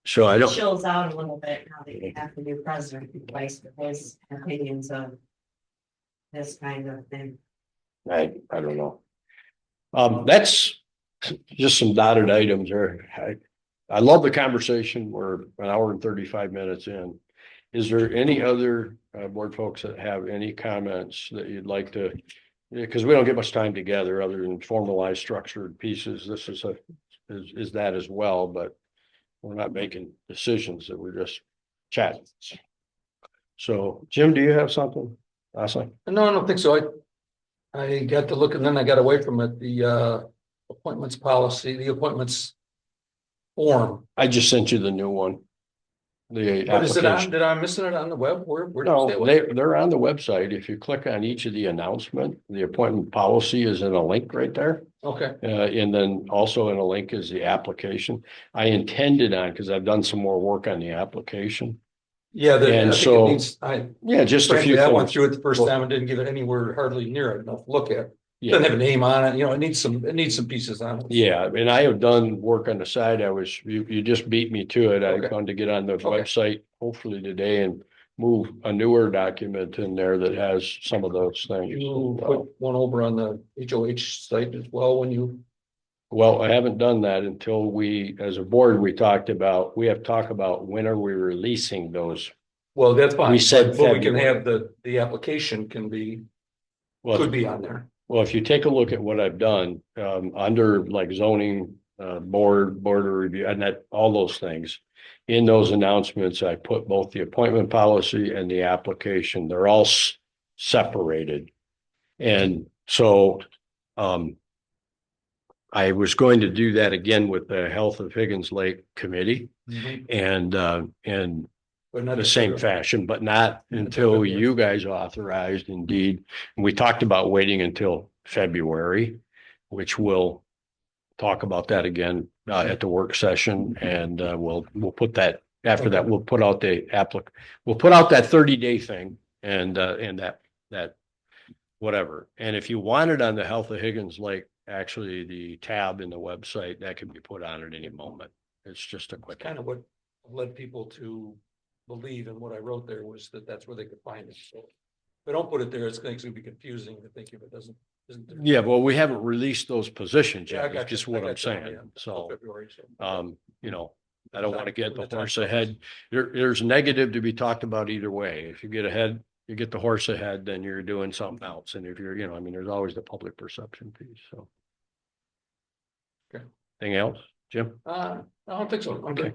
so I don't. Chills out a little bit now that you have the new president in place with his opinions of this kind of thing. I don't know. That's just some dotted items there. I love the conversation. We're an hour and 35 minutes in. Is there any other board folks that have any comments that you'd like to? Because we don't get much time together other than formalized structured pieces. This is that as well, but we're not making decisions, that we're just chatting. So Jim, do you have something? Ashley? No, I don't think so. I got to look and then I got away from it. The appointments policy, the appointments form. I just sent you the new one. The What is it on? application. Did I miss it on the web? Where No, did it? they're on the website. If you click on each of the announcement, the appointment policy is in a link right there. Okay. And then also in a link is the application. I intended on, because I've done some more work on the application. Yeah, And I think so- it needs, Yeah, just a few frankly, I went things. through it the first time and didn't give it anywhere hardly near enough look at. Yeah. Doesn't have a name on it, it needs some pieces on it. Yeah, and I have done work on the side. You just beat me to it. I Okay. wanted to get on the website hopefully today and move a newer document in there that has some of those things. You put one over on the HOH site as well when you Well, I haven't done that until we, as a board, we have talked about when are we releasing those? Well, that's fine. We said But we can February. have the application can be, Well, could be on there. well, if you take a look at what I've done, under like zoning, board of review and that, all those things. In those announcements, I put both the appointment policy and the application. They're all separated. And so, I was going to do that again with the Health of Higgins Lake Committee and But not the same fashion, but not until you guys authorized indeed. And we talked about waiting until February, which we'll talk about that again at the work session. And we'll put that, after that, we'll put out we'll put out that 30-day thing and that whatever. And if you want it on the Health of Higgins Lake, actually the tab in the website, that can be put on at any moment. It's just a quick. kind of what led people to believe, and what I wrote there was that that's where they could find it. So if they don't put it there, it's going to be confusing to think if it doesn't. Isn't there. Yeah, well, we haven't released those positions Yeah, I yet, got is just you. what I I'm got you. saying. Yeah, So, February, so. you know, I don't want to get the When the horse time ahead. There's negative to be talked about either way. If you get ahead, you get the horse ahead, then you're doing something else. And if you're, I mean, there's always the public perception piece, so. Okay. Anything else, Jim? I don't think so. Okay.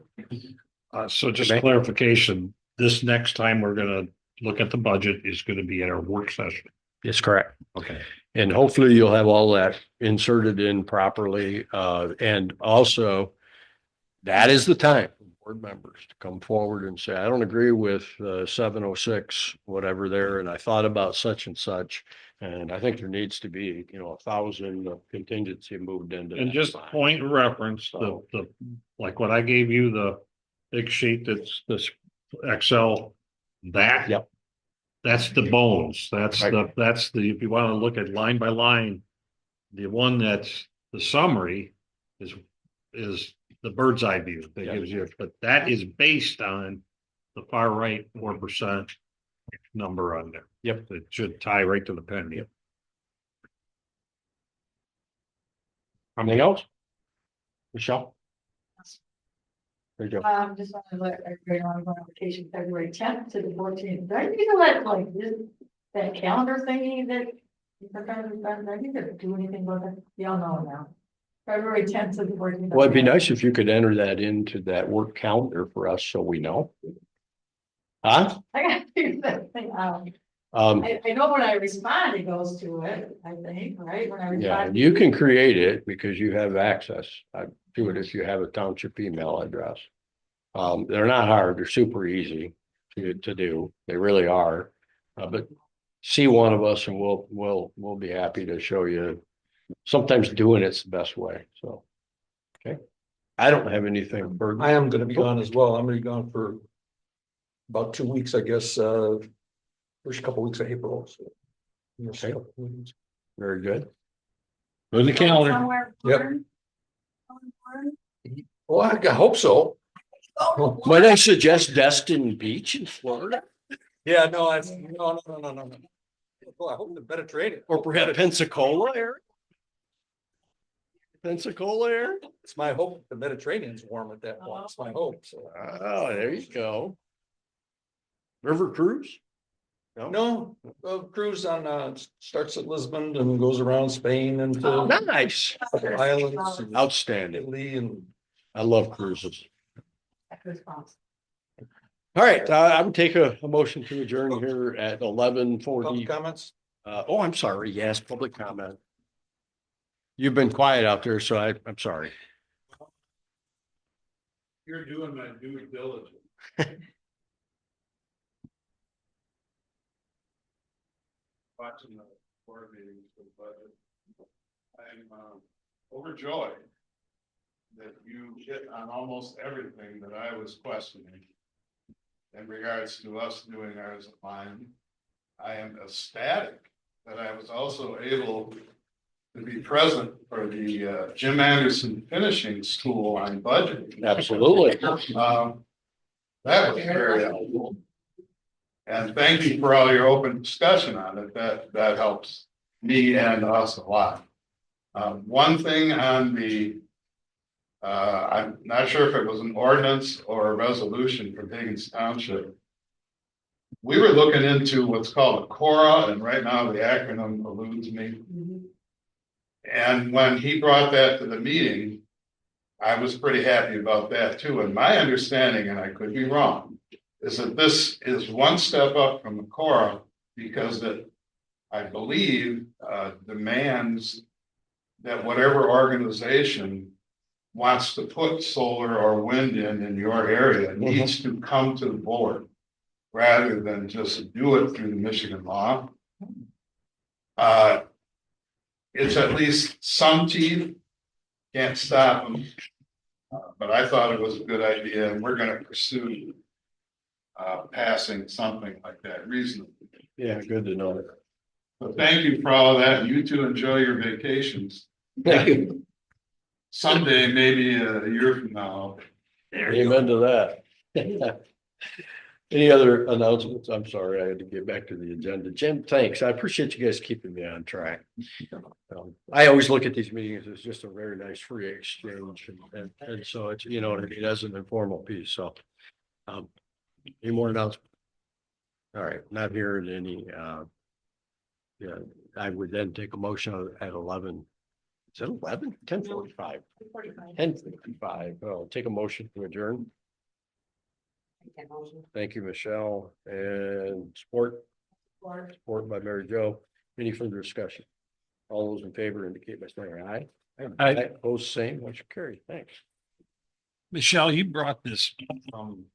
So just Okay. clarification, this next time we're gonna look at the budget is gonna be at our work session. Yes, correct. Okay. And hopefully you'll have all that inserted in properly. And also that is the time for board members to come forward and say, I don't agree with 706, whatever there. And I thought about such and such. And I think there needs to be, 1,000 of contingency moved into. And that just fund. point of reference, like what I gave you, the big sheet that's this Excel, that. Yep. That's the bones. That's Right. if you want to look at line by line, the one that's the summary is the bird's eye view that Yep. gives you, but that is based on the far right 4% number on there. Yep. It should tie right to the penny. Yep. Anything else? Michelle? There you go. Just want to let everybody know I'm going on vacation February 10th to the 14th. Do I need to let like this, that calendar thingy that? I need to do anything with it. Y'all know now. February 10th to the 14th. Well, it'd be nice if you could enter that into that work calendar for us so we know. Huh? I gotta figure that thing out. Um, I know when I respond, it goes to it, I think, right? When I yeah, respond. you can create it because you have access. I do it if you have a township email address. They're not hard, they're super easy to do. They really are. But see one of us and we'll be happy to show you. Sometimes doing it's the best way, so. Okay. I don't have anything further. I am going to be gone as well. I'm going to be gone for about 2 weeks, I guess, first couple weeks of April. So. Okay. Very good. Put in the calendar. Somewhere. Yep. Well, I hope so. Might I suggest Destin Beach in Florida Yeah, no, no. Well, I hope the Mediterranean. or perhaps Pensacola area? Pensacola area? It's my hope the Mediterranean's warm at that point. It's my hope. So. Oh, there you go. River cruise? No, cruise on starts at Lisbon and goes around Spain and to Nice. other islands, and Outstanding. Italy, and I love cruises. Response. All right, I would take a motion to adjourn here at 11:40. public comments. Oh, I'm sorry. Yes, public comment. You've been quiet out there, so I'm sorry. You're doing my due diligence. Watching the board meetings for the budget. I'm overjoyed that you hit on almost everything that I was questioning in regards to us doing ours online. I am ecstatic that I was also able to be present for the Jim Anderson Finishing School on budget. Absolutely. That was very helpful. And thank you for all your open discussion on it. That helps me and us a lot. One thing on the, I'm not sure if it was an ordinance or a resolution for Higgins Township. We were looking into what's called a CORA, and right now the acronym eludes me. And when he brought that to the meeting, I was pretty happy about that too. And my understanding, and I could be wrong, is that this is one step up from the CORA because it, I believe, demands that whatever organization wants to put solar or wind in your area needs to come to the board rather than just do it through the Michigan law. It's at least some teeth, can't stop them. But I thought it was a good idea, and we're gonna pursue passing something like that reasonably. Yeah, good to know. So thank you for all of that. You two enjoy your vacations. Thank you. Someday, maybe a year from now. Amen to that. Any other announcements? I'm sorry, I had to get back to the agenda. Jim, thanks. I appreciate you guys keeping me on track. I always look at these meetings as just a very nice free exchange and so it's, you know, it has an informal piece, so. Any more announcements? All right, not hearing any, yeah, I would then take a motion at 11. Is it 11? 10:45. 10:55. I'll take a motion to adjourn. Thank you, Michelle, and support by Mary Jo. Any further discussion? All those in favor indicate by saying aye. Aye. Opposed, same, motion carried. Thanks. Michelle, you brought this from